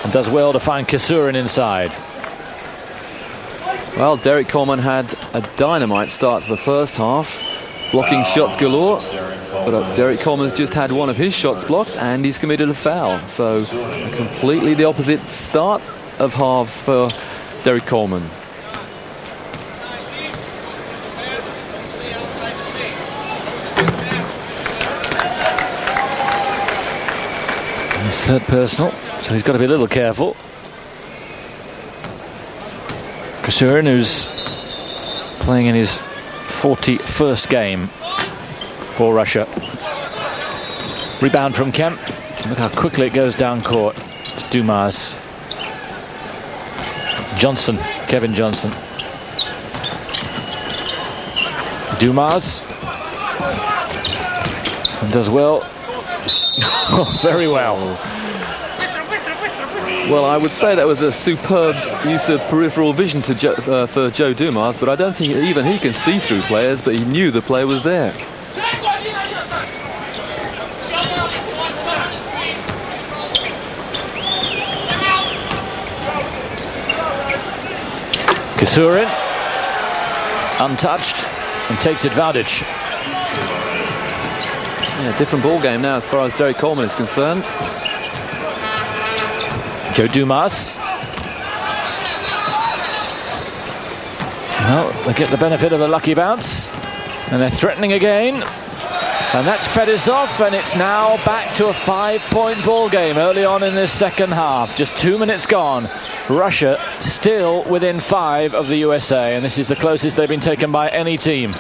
and does well to find Kasurin inside. Well, Derek Coleman had a dynamite start to the first half, blocking shots galore. But Derek Coleman's just had one of his shots blocked and he's committed a foul. So completely the opposite start of halves for Derek Coleman. His third personal, so he's got to be a little careful. Kasurin, who's playing in his 41st game for Russia. Rebound from Kemp. Look how quickly it goes down court to Dumas. Johnson, Kevin Johnson. Dumas. And does well. Very well. Well, I would say that was a superb use of peripheral vision to for Joe Dumas, but I don't think even he can see through players, but he knew the player was there. Kisurin, untouched, and takes advantage. Yeah, different ball game now as far as Derek Coleman is concerned. Joe Dumas. Well, they get the benefit of a lucky bounce, and they're threatening again. And that's Fedosov, and it's now back to a 5-point ball game early on in this second half. Just 2 minutes gone. Russia still within 5 of the USA, and this is the closest they've been taken by any team.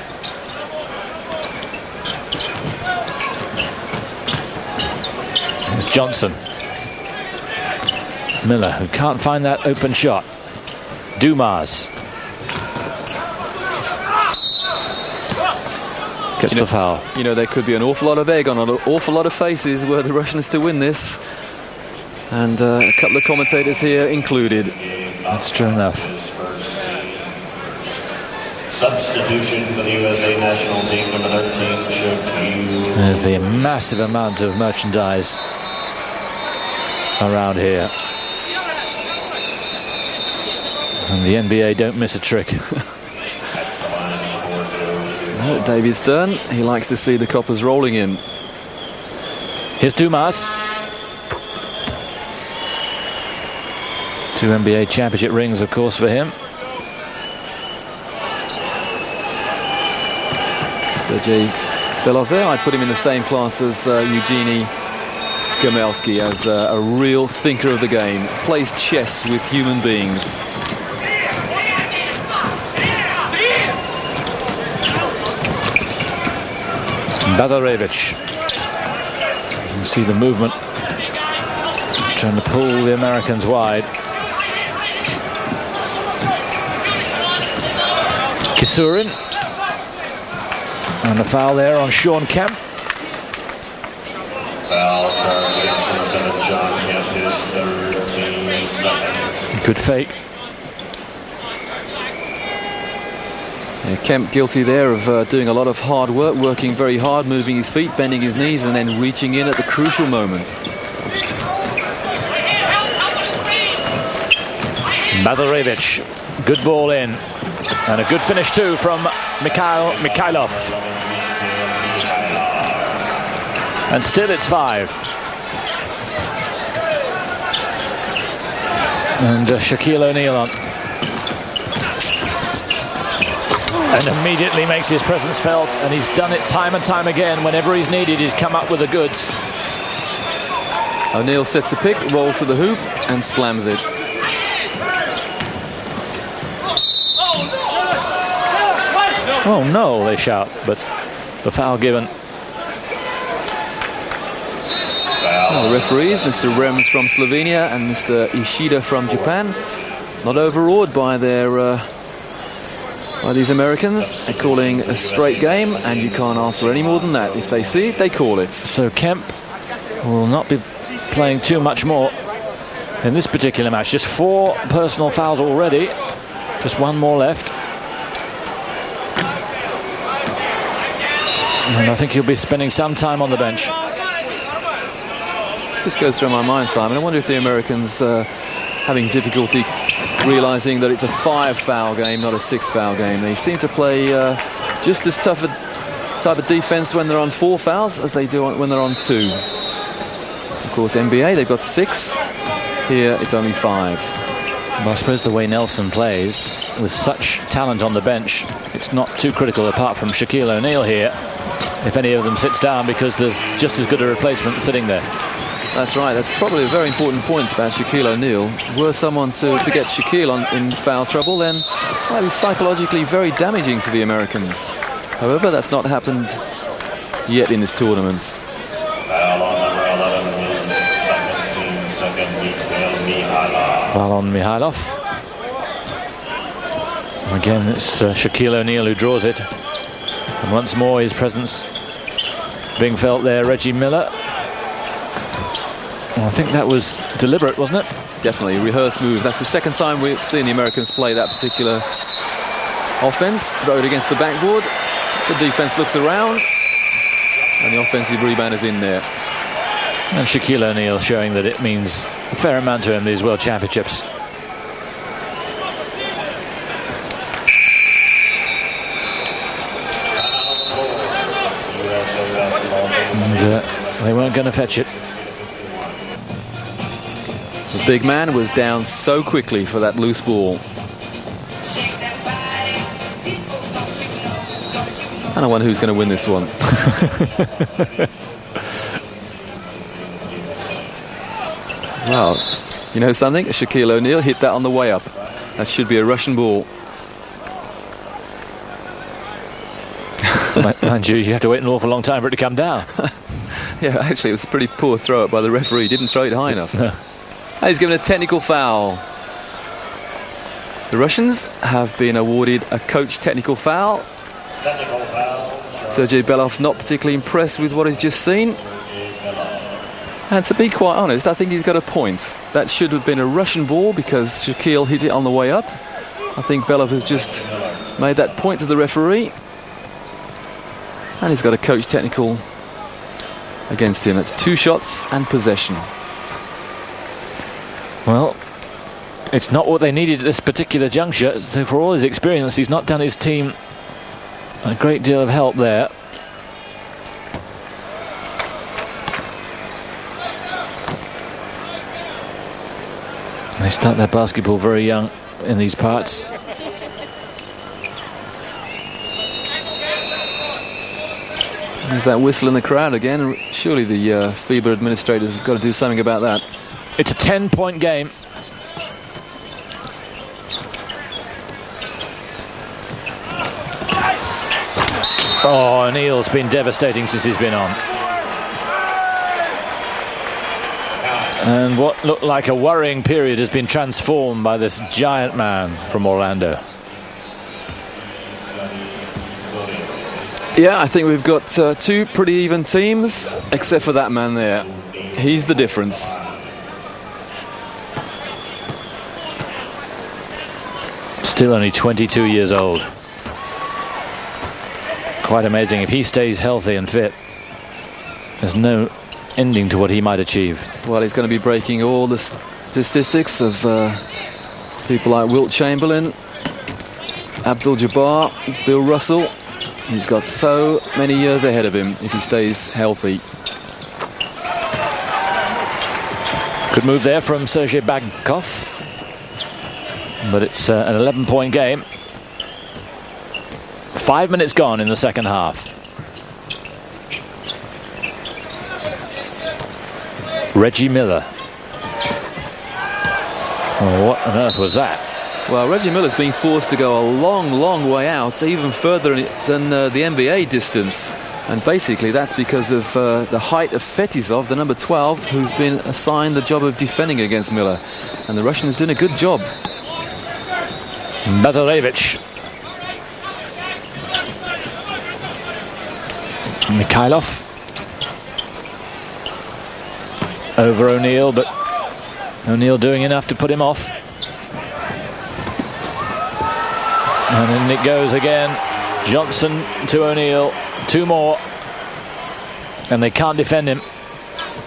It's Johnson. Miller, who can't find that open shot. Dumas. Gets the foul. You know, there could be an awful lot of egg on an awful lot of faces were the Russians to win this. And a couple of commentators here included. That's true enough. Substitution for the USA national team, number 13, Shaquille. There's the massive amount of merchandise around here. And the NBA don't miss a trick. David Stern, he likes to see the coppers rolling in. Here's Dumas. 2 NBA championship rings, of course, for him. Sergei Belov there, I'd put him in the same class as Eugenie Gamelsky, as a real thinker of the game. Plays chess with human beings. Bazarevich. You can see the movement, trying to pull the Americans wide. Kisurin. And a foul there on Sean Kemp. Foul charge against number 7, John Kemp, his 3rd team second. Good fake. Yeah, Kemp guilty there of doing a lot of hard work, working very hard, moving his feet, bending his knees, and then reaching in at the crucial moment. Bazarevich, good ball in, and a good finish too from Mikhailov. And still it's 5. And Shaquille O'Neal on. And immediately makes his presence felt, and he's done it time and time again. Whenever he's needed, he's come up with the goods. O'Neal sets a pick, rolls to the hoop, and slams it. Oh no, they shout, but the foul given. The referees, Mr. Rems from Slovenia and Mr. Ishida from Japan, not overawed by their by these Americans. They're calling a straight game, and you can't ask for any more than that. If they see it, they call it. So Kemp will not be playing too much more in this particular match. Just 4 personal fouls already. Just 1 more left. And I think he'll be spending some time on the bench. This goes through my mind, Simon. I wonder if the Americans having difficulty realising that it's a 5-foul game, not a 6-foul game. They seem to play just as tough a type of defence when they're on 4 fouls as they do when they're on 2. Of course, NBA, they've got 6. Here, it's only 5. Well, I suppose the way Nelson plays, with such talent on the bench, it's not too critical apart from Shaquille O'Neal here, if any of them sits down, because there's just as good a replacement sitting there. That's right. That's probably a very important point about Shaquille O'Neal. Were someone to get Shaquille in foul trouble, then it might be psychologically very damaging to the Americans. However, that's not happened yet in this tournament. Foul on number 11, his second team second, Mikhailov. Foul on Mikhailov. Again, it's Shaquille O'Neal who draws it. And once more, his presence being felt there. Reggie Miller. Well, I think that was deliberate, wasn't it? Definitely, rehearsed move. That's the second time we've seen the Americans play that particular offense. Throw it against the backboard. The defense looks around, and the offensive rebound is in there. And Shaquille O'Neal showing that it means a fair amount to him, these World Championships. And they weren't going to fetch it. The big man was down so quickly for that loose ball. And I wonder who's going to win this one. Well, you know something? Shaquille O'Neal hit that on the way up. That should be a Russian ball. Mind you, you have to wait an awful long time for it to come down. Yeah, actually, it was a pretty poor throw up by the referee. He didn't throw it high enough. No. He's given a technical foul. The Russians have been awarded a coach technical foul. Technical foul. Sergei Belov not particularly impressed with what he's just seen. And to be quite honest, I think he's got a point. That should have been a Russian ball because Shaquille hit it on the way up. I think Belov has just made that point to the referee. And he's got a coach technical against him. That's 2 shots and possession. Well, it's not what they needed at this particular juncture. So for all his experience, he's not done his team a great deal of help there. They start their basketball very young in these parts. There's that whistle in the crowd again. Surely the FIBA administrators have got to do something about that. It's a 10-point game. Oh, O'Neal's been devastating since he's been on. And what looked like a worrying period has been transformed by this giant man from Orlando. Yeah, I think we've got 2 pretty even teams, except for that man there. He's the difference. Still only 22 years old. Quite amazing. If he stays healthy and fit, there's no ending to what he might achieve. Well, he's going to be breaking all the statistics of people like Wilt Chamberlain, Abdul-Jabbar, Bill Russell. He's got so many years ahead of him if he stays healthy. Good move there from Sergei Bagkov. But it's an 11-point game. 5 minutes gone in the second half. Reggie Miller. Oh, what on earth was that? Well, Reggie Miller's being forced to go a long, long way out, even further than the NBA distance. And basically that's because of the height of Fetisov, the number 12, who's been assigned the job of defending against Miller. And the Russians doing a good job. Bazarevich. Mikhailov. Over O'Neal, but O'Neal doing enough to put him off. And in it goes again. Johnson to O'Neal. 2 more. And they can't defend him.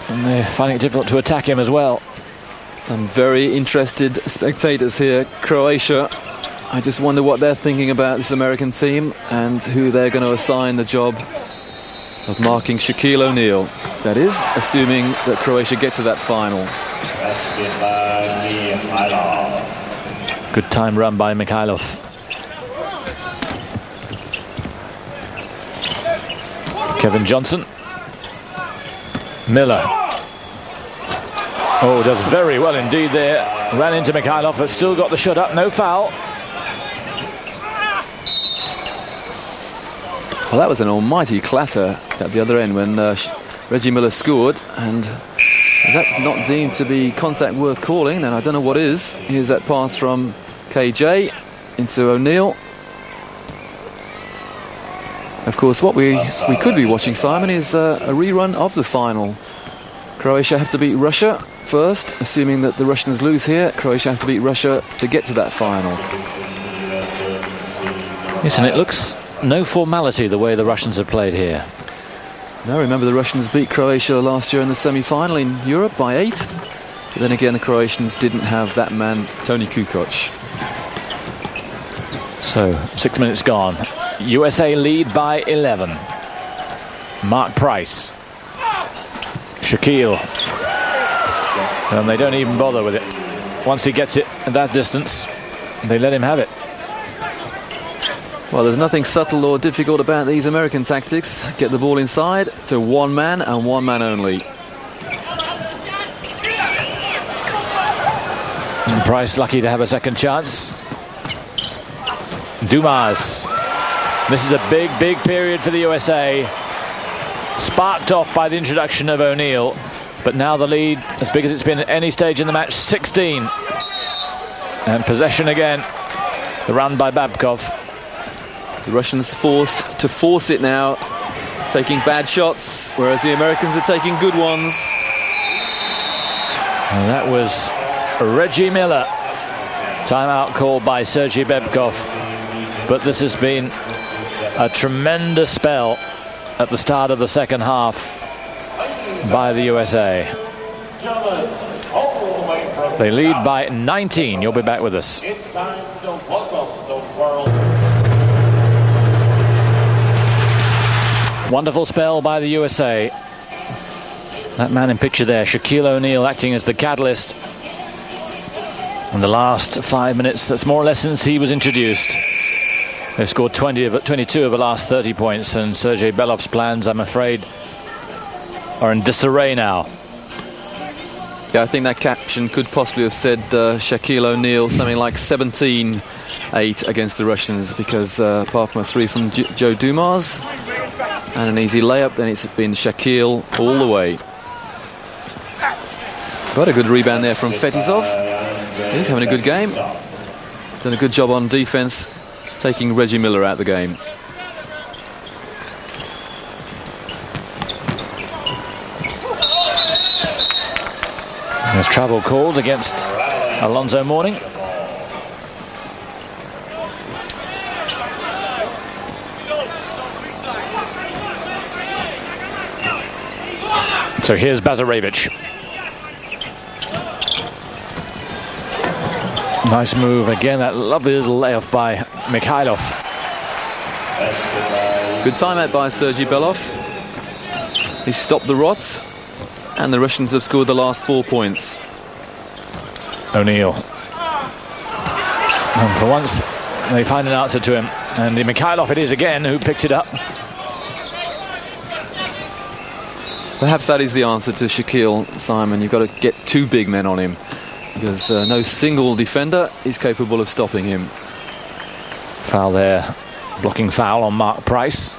And they're finding it difficult to attack him as well. Some very interested spectators here. Croatia. I just wonder what they're thinking about this American team and who they're going to assign the job of marking Shaquille O'Neal. That is, assuming that Croatia get to that final. Good time run by Mikhailov. Kevin Johnson. Miller. Oh, does very well indeed there. Ran into Mikhailov, but still got the shot up. No foul. Well, that was an almighty clatter at the other end when Reggie Miller scored, and if that's not deemed to be contact worth calling, then I don't know what is. Here's that pass from KJ into O'Neal. Of course, what we could be watching, Simon, is a rerun of the final. Croatia have to beat Russia first, assuming that the Russians lose here. Croatia have to beat Russia to get to that final. Yes, and it looks no formality the way the Russians have played here. Now, remember the Russians beat Croatia last year in the semi-final in Europe by 8. But then again, the Croatians didn't have that man, Toni Kukoc. So, 6 minutes gone. USA lead by 11. Mark Price. Shaquille. And they don't even bother with it. Once he gets it at that distance, they let him have it. Well, there's nothing subtle or difficult about these American tactics. Get the ball inside to one man and one man only. And Price lucky to have a second chance. Dumas. This is a big, big period for the USA. Sparked off by the introduction of O'Neal. But now the lead, as big as it's been at any stage in the match, 16. And possession again. The run by Babkov. The Russians forced to force it now, taking bad shots, whereas the Americans are taking good ones. And that was Reggie Miller. Timeout called by Sergei Babkov. But this has been a tremendous spell at the start of the second half by the USA. They lead by 19. You'll be back with us. It's time to welcome the world. Wonderful spell by the USA. That man in picture there, Shaquille O'Neal, acting as the catalyst. In the last 5 minutes, that's more or less since he was introduced. They've scored 22 of the last 30 points, and Sergei Belov's plans, I'm afraid, are in disarray now. Yeah, I think that caption could possibly have said Shaquille O'Neal something like 17-8 against the Russians, because apart from a three from Joe Dumas and an easy layup, then it's been Shaquille all the way. Got a good rebound there from Fetisov. He's having a good game. Done a good job on defense, taking Reggie Miller out of the game. There's travel called against Alonzo Mourning. So here's Bazarevich. Nice move again, that lovely little layoff by Mikhailov. Good timeout by Sergei Belov. He stopped the rots, and the Russians have scored the last 4 points. O'Neal. And for once, they find an answer to him. And Mikhailov it is again who picks it up. Perhaps that is the answer to Shaquille, Simon. You've got to get two big men on him, because no single defender is capable of stopping him. Foul there. Blocking foul on Mark Price.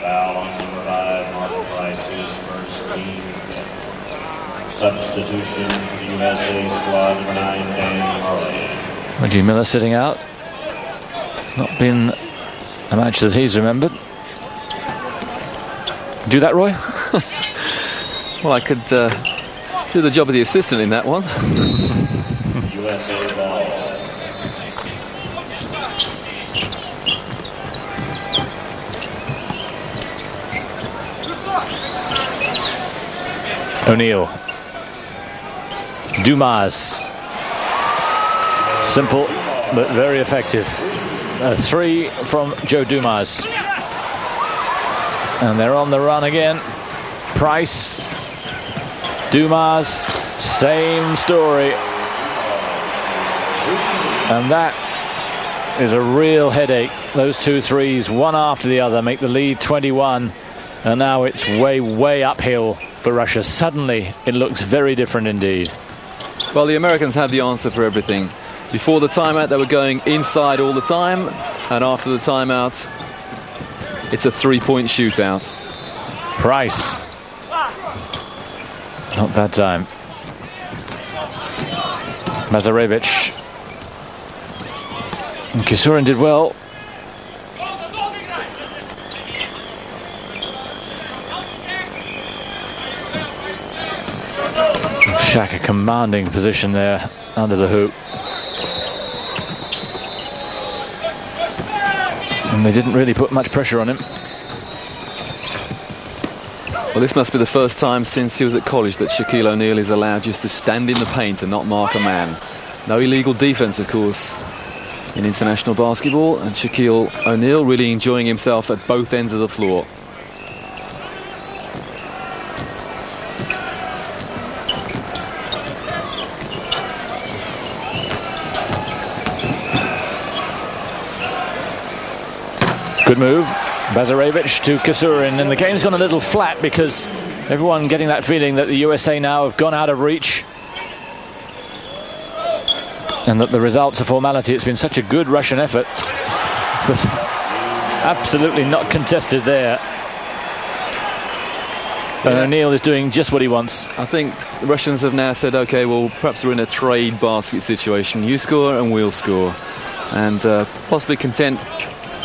Foul on number 5, Mark Price's first team. Substitution, USA squad, 9 Dan Harley. Reggie Miller sitting out. Not been a match that he's remembered. Do that, Roy? Well, I could do the job of the assistant in that one. USA ball. O'Neal. Dumas. Simple but very effective. A three from Joe Dumas. And they're on the run again. Price. Dumas. Same story. And that is a real headache. Those 2 threes, one after the other, make the lead 21. And now it's way, way uphill for Russia. Suddenly, it looks very different indeed. Well, the Americans have the answer for everything. Before the timeout, they were going inside all the time. And after the timeout, it's a 3-point shootout. Price. Not that time. Bazarevich. And Kisurin did well. Shaq, a commanding position there under the hoop. And they didn't really put much pressure on him. Well, this must be the first time since he was at college that Shaquille O'Neal is allowed just to stand in the paint and not mark a man. No illegal defense, of course. in international basketball, and Shaquille O'Neal really enjoying himself at both ends of the floor. Good move, Bazarevich to Kasurin, and the game's gone a little flat because everyone getting that feeling that the USA now have gone out of reach and that the result's a formality. It's been such a good Russian effort, but absolutely not contested there. And O'Neal is doing just what he wants. I think the Russians have now said, okay, well, perhaps we're in a trade basket situation. You score and we'll score. And possibly content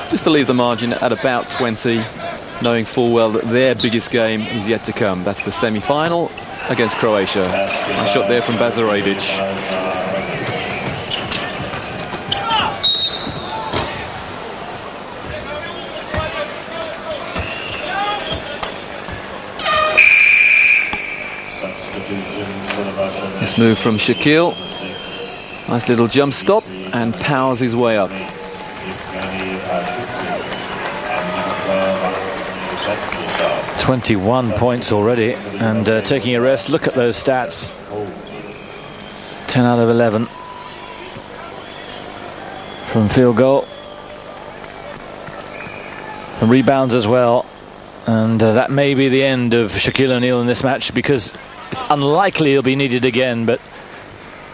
just to leave the margin at about 20, knowing full well that their biggest game is yet to come. That's the semi-final against Croatia. A shot there from Bazarevich. This move from Shaquille. Nice little jump stop and powers his way up. 21 points already, and taking a rest. Look at those stats. 10 out of 11 from field goal. And rebounds as well. And that may be the end of Shaquille O'Neal in this match, because it's unlikely he'll be needed again, but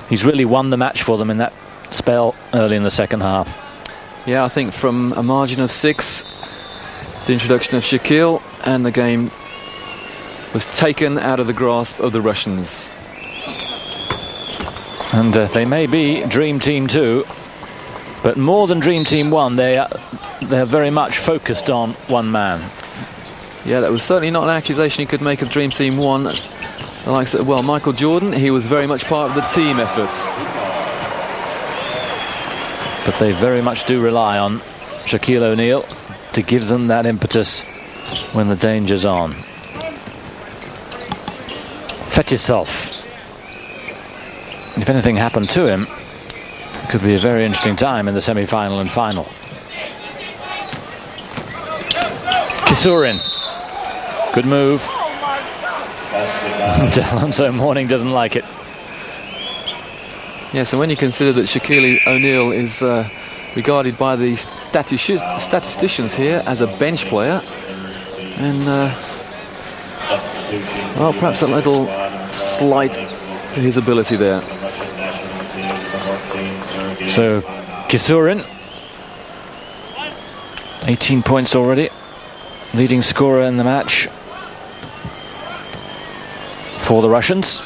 he's really won the match for them in that spell early in the second half. Yeah, I think from a margin of 6, the introduction of Shaquille, and the game was taken out of the grasp of the Russians. And they may be Dream Team 2, but more than Dream Team 1, they're very much focused on one man. Yeah, that was certainly not an accusation you could make of Dream Team 1. The likes of, well, Michael Jordan, he was very much part of the team effort. But they very much do rely on Shaquille O'Neal to give them that impetus when the danger's on. Fetisov. If anything happened to him, it could be a very interesting time in the semi-final and final. Kisurin. Good move. Alonso Mourning doesn't like it. Yeah, so when you consider that Shaquille O'Neal is regarded by the statisticians here as a bench player, and well, perhaps a little slight to his ability there. So Kisurin, 18 points already, leading scorer in the match for the Russians.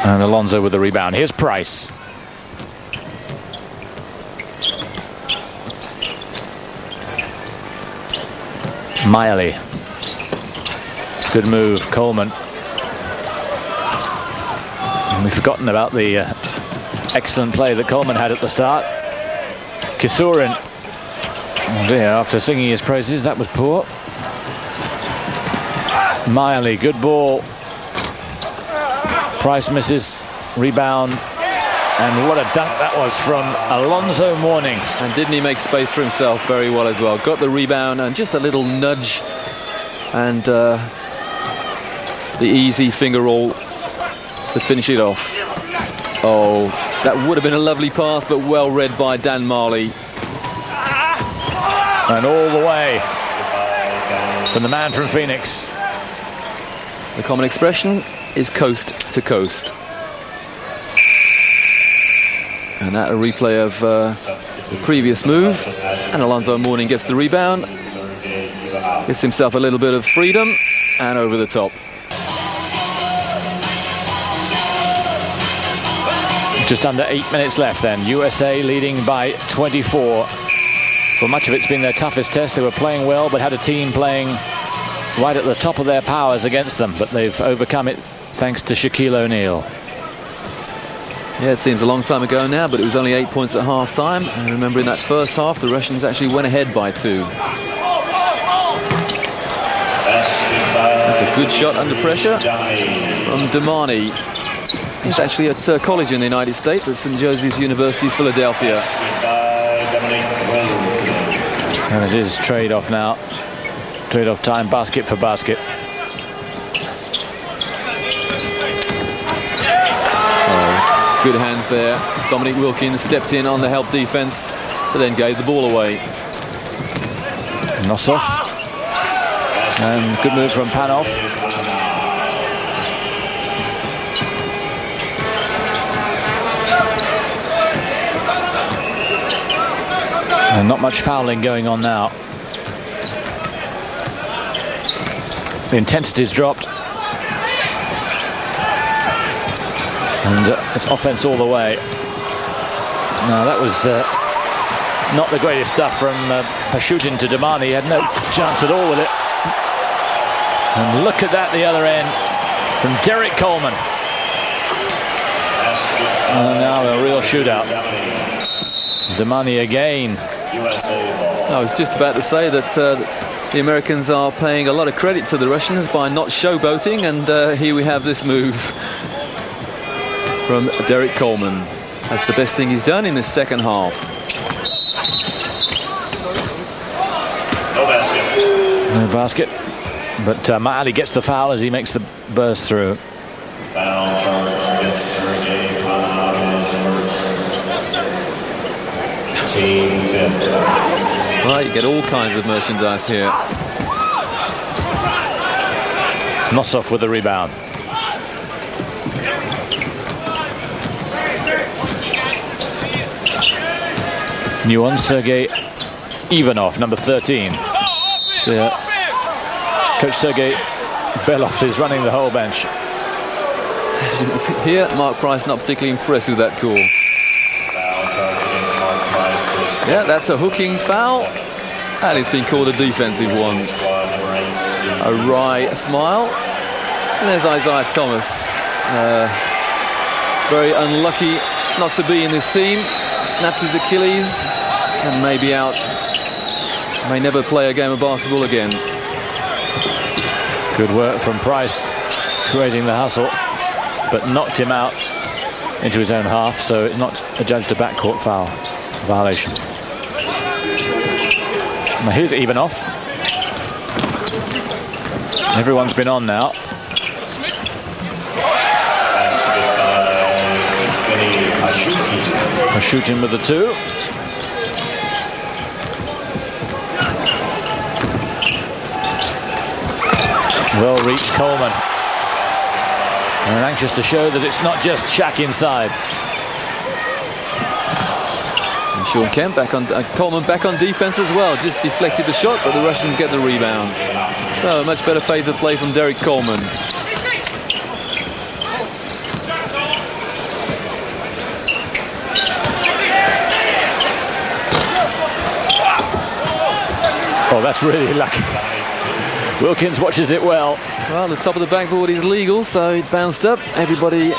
And Alonso with the rebound. Here's Price. Miley. Good move, Coleman. And we've forgotten about the excellent play that Coleman had at the start. Kisurin. Oh dear, after singing his praises, that was poor. Miley, good ball. Price misses, rebound, and what a dunk that was from Alonso Mourning. And didn't he make space for himself very well as well? Got the rebound and just a little nudge, and the easy finger roll to finish it off. Oh, that would have been a lovely pass, but well read by Dan Marley. And all the way from the man from Phoenix. The common expression is coast to coast. And that a replay of the previous move. And Alonso Mourning gets the rebound. Gives himself a little bit of freedom and over the top. Just under 8 minutes left then. USA leading by 24. For much of it's been their toughest test. They were playing well, but had a team playing right at the top of their powers against them. But they've overcome it thanks to Shaquille O'Neal. Yeah, it seems a long time ago now, but it was only 8 points at half-time. And remember, in that first half, the Russians actually went ahead by 2. That's a good shot under pressure from Damani. He's actually at college in the United States at St. Joseph's University, Philadelphia. And it is trade-off now. Trade-off time, basket for basket. Oh, good hands there. Dominic Wilkins stepped in on the help defense, but then gave the ball away. Nosov. And good move from Panov. And not much fouling going on now. The intensity's dropped. And it's offense all the way. Now that was not the greatest stuff from Pashutin to Damani. He had no chance at all with it. And look at that, the other end from Derek Coleman. And now a real shootout. Damani again. I was just about to say that the Americans are paying a lot of credit to the Russians by not showboating, and here we have this move from Derek Coleman. That's the best thing he's done in this second half. No basket. But Matt Ali gets the foul as he makes the burst through. Foul charge against Sergei Panav's first. Team fifth. Right, you get all kinds of merchandise here. Nosov with the rebound. New one, Sergei Ivanov, number 13. So, Coach Sergei Belov is running the whole bench. Here, Mark Price not particularly impressed with that call. Yeah, that's a hooking foul. And it's been called a defensive one. A wry smile. And there's Isaiah Thomas. Very unlucky not to be in this team. Snapped his Achilles and may be out. May never play a game of basketball again. Good work from Price, creating the hustle, but knocked him out into his own half, so it's not adjudged a backcourt foul violation. Now here's Ivanov. Everyone's been on now. Shooting with the two. Well reached Coleman. And anxious to show that it's not just Shaq inside. And Sean Kemp back on, Coleman back on defense as well. Just deflected the shot, but the Russians get the rebound. So a much better phase of play from Derek Coleman. Oh, that's really lucky. Wilkins watches it well. Well, the top of the backboard is legal, so it bounced up. Everybody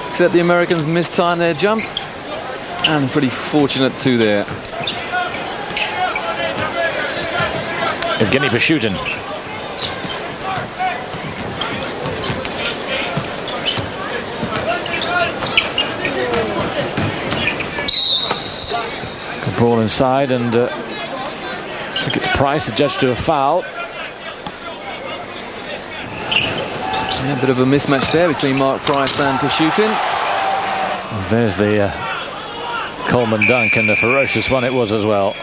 except the Americans mistimed their jump. And pretty fortunate too there. Evgeny Pashutin. Good ball inside, and I think it's Price adjudged to a foul. Yeah, a bit of a mismatch there between Mark Price and Pashutin. There's the Coleman dunk, and a ferocious one it was as well.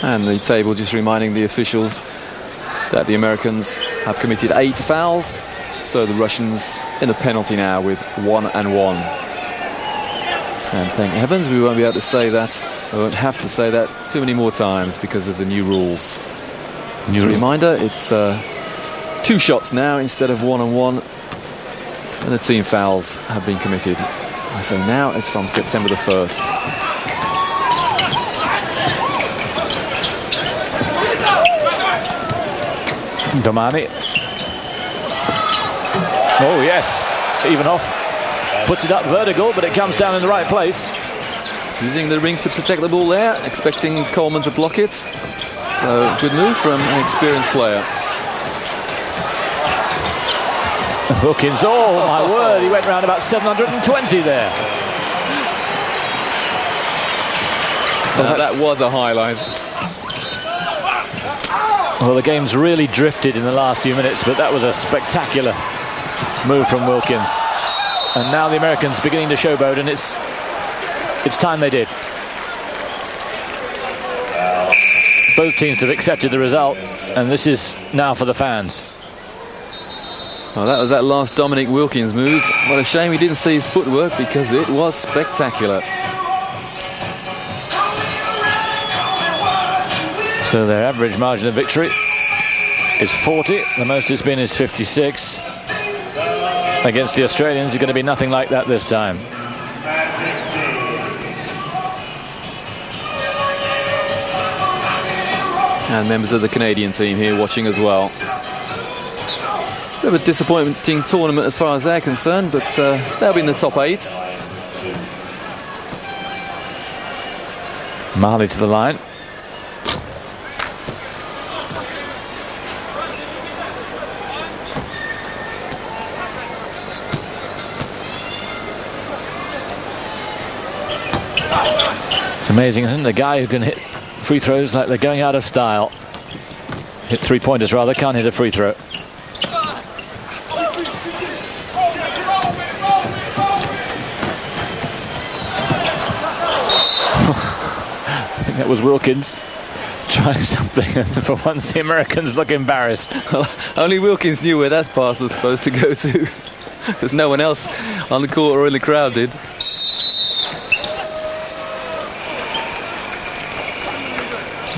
And the table just reminding the officials that the Americans have committed 8 fouls, so the Russians in a penalty now with 1 and 1. And thank heavens we won't be able to say that. I won't have to say that too many more times because of the new rules. Just a reminder, it's 2 shots now instead of 1 and 1, and the team fouls have been committed. So now it's from September the 1st. Damani. Oh yes, Ivanov puts it up vertical, but it comes down in the right place. Using the ring to protect the ball there, expecting Coleman to block it. So good move from an experienced player. Wilkins, oh my word, he went round about 720 there. Well, that was a highlight. Well, the game's really drifted in the last few minutes, but that was a spectacular move from Wilkins. And now the Americans beginning to showboat, and it's time they did. Both teams have accepted the result, and this is now for the fans. Well, that was that last Dominic Wilkins move. What a shame we didn't see his footwork, because it was spectacular. So their average margin of victory is 40. The most it's been is 56. Against the Australians, it's going to be nothing like that this time. And members of the Canadian team here watching as well. Bit of a disappointing tournament as far as they're concerned, but they'll be in the top 8. Marley to the line. It's amazing, isn't it? The guy who can hit free throws like they're going out of style. Hit three-pointers rather, can't hit a free throw. I think that was Wilkins trying something, and for once the Americans look embarrassed. Only Wilkins knew where that pass was supposed to go to, because no one else on the court or in the crowd did.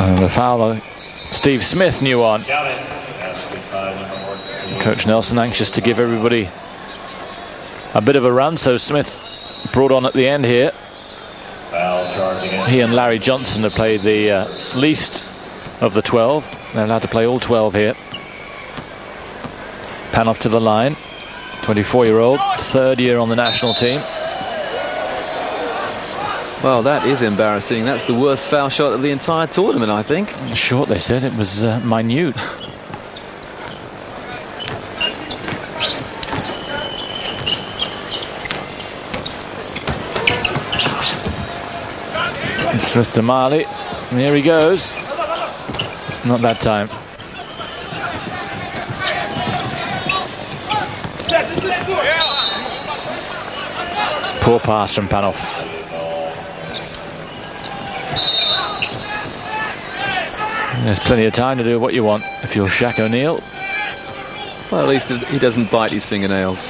And the foul, Steve Smith knew on. Coach Nelson anxious to give everybody a bit of a run, so Smith brought on at the end here. He and Larry Johnson have played the least of the 12. They're allowed to play all 12 here. Panoff to the line, 24-year-old, third year on the national team. Well, that is embarrassing. That's the worst foul shot of the entire tournament, I think. Short, they said. It was minute. Smith to Marley. And here he goes. Not that time. Poor pass from Panoff. There's plenty of time to do what you want if you're Shaq O'Neal. Well, at least he doesn't bite his fingernails.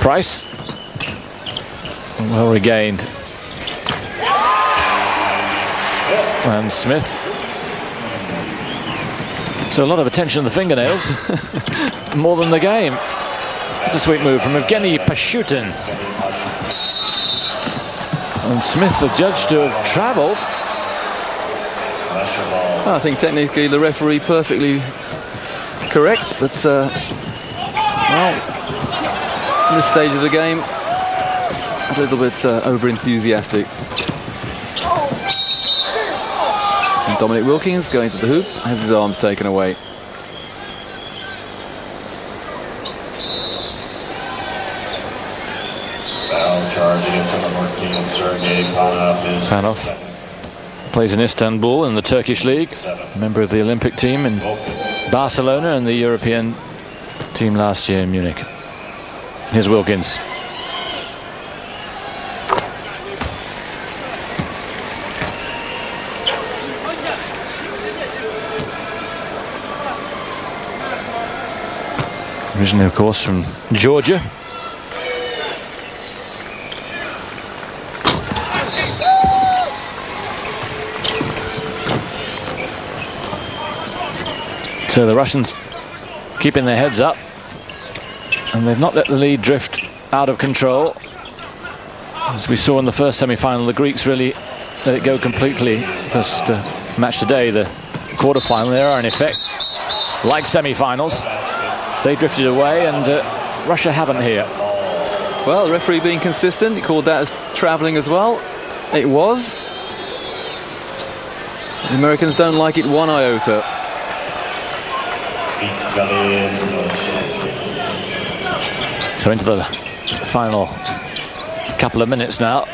Price. Well regained. And Smith. So a lot of attention on the fingernails. More than the game. It's a sweet move from Evgeny Pashutin. And Smith, the judge, to have travelled. Well, I think technically the referee perfectly correct, but well, in this stage of the game, a little bit over-enthusiastic. And Dominic Wilkins going to the hoop, has his arms taken away. Charge against number 14, Sergei Panoff. Plays in Istanbul in the Turkish League. Member of the Olympic team in Barcelona and the European team last year in Munich. Here's Wilkins. Originally, of course, from Georgia. So the Russians keeping their heads up, and they've not let the lead drift out of control. As we saw in the first semi-final, the Greeks really let it go completely. First match today, the quarter-final. They are in effect like semi-finals. They drifted away, and Russia haven't here. Well, the referee being consistent, he called that as travelling as well. It was. The Americans don't like it one iota. So into the final couple of minutes now.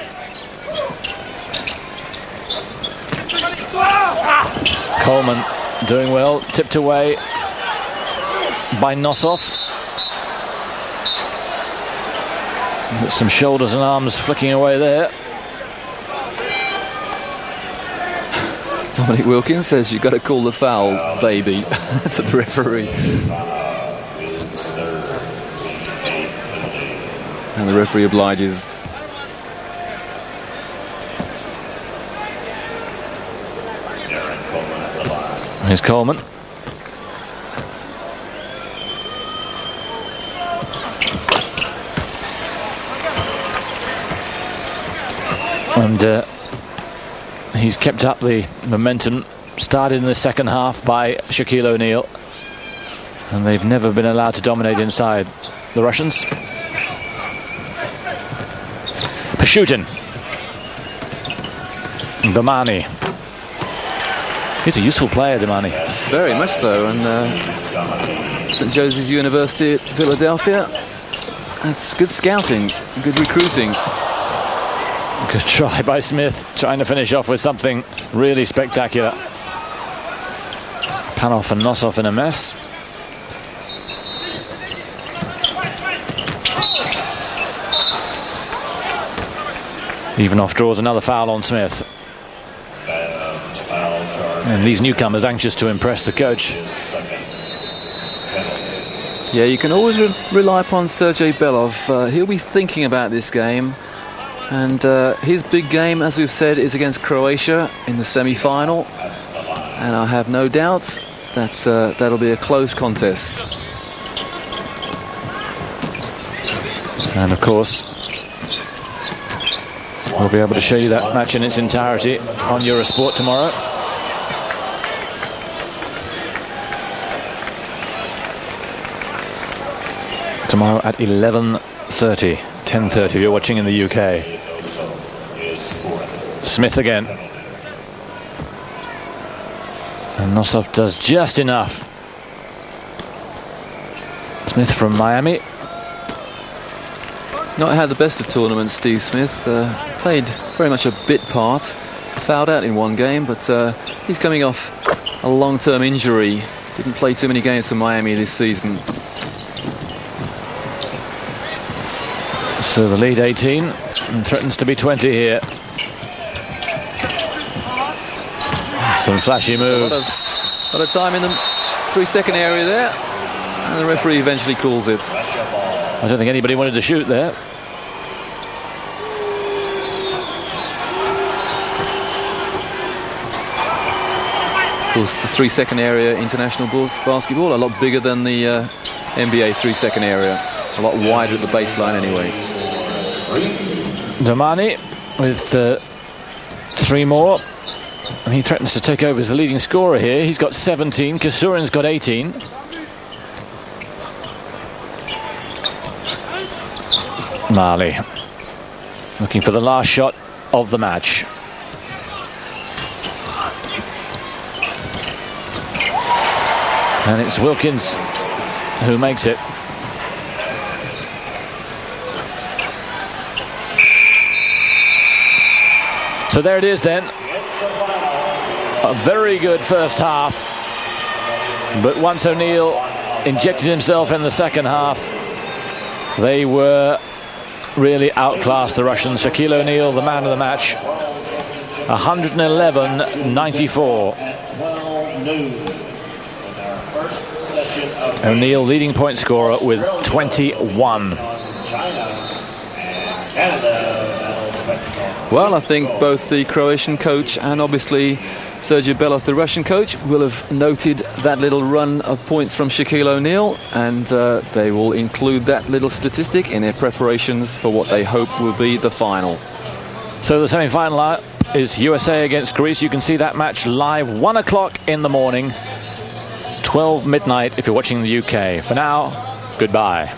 Coleman doing well, tipped away by Nosov. Some shoulders and arms flicking away there. Dominic Wilkins says you've got to call the foul, baby, to the referee. And the referee obliges. Here's Coleman. And he's kept up the momentum started in the second half by Shaquille O'Neal, and they've never been allowed to dominate inside, the Russians. Pashutin. Damani. He's a useful player, Damani. Very much so, and St. Joseph's University at Philadelphia. That's good scouting, good recruiting. Good try by Smith, trying to finish off with something really spectacular. Panov and Nosov in a mess. Ivanov draws another foul on Smith. And these newcomers anxious to impress the coach. Yeah, you can always rely upon Sergei Belov. He'll be thinking about this game. And his big game, as we've said, is against Croatia in the semi-final. And I have no doubt that that'll be a close contest. And of course, we'll be able to show you that match in its entirety on Eurosport tomorrow. Tomorrow at 11:30, 10:30 if you're watching in the UK. Smith again. And Nosov does just enough. Smith from Miami. Not had the best of tournaments, Steve Smith. Played very much a bit part. Fouled out in one game, but he's coming off a long-term injury. Didn't play too many games for Miami this season. So the lead 18 and threatens to be 20 here. Some flashy moves. A lot of time in the 3-second area there, and the referee eventually calls it. I don't think anybody wanted to shoot there. Of course, the 3-second area international basketball, a lot bigger than the NBA 3-second area. A lot wider at the baseline anyway. Damani with 3 more. And he threatens to take over as the leading scorer here. He's got 17. Kasurin's got 18. Mali looking for the last shot of the match. And it's Wilkins who makes it. So there it is then. A very good first half. But once O'Neal injected himself in the second half, they were really outclassed, the Russians. Shaquille O'Neal, the man of the match. 111-94. O'Neal leading point scorer with 21. Well, I think both the Croatian coach and obviously Sergei Belov, the Russian coach, will have noted that little run of points from Shaquille O'Neal, and they will include that little statistic in their preparations for what they hope will be the final. So the semi-final is USA against Greece. You can see that match live 1 o'clock in the morning, 12 midnight if you're watching the UK. For now, goodbye.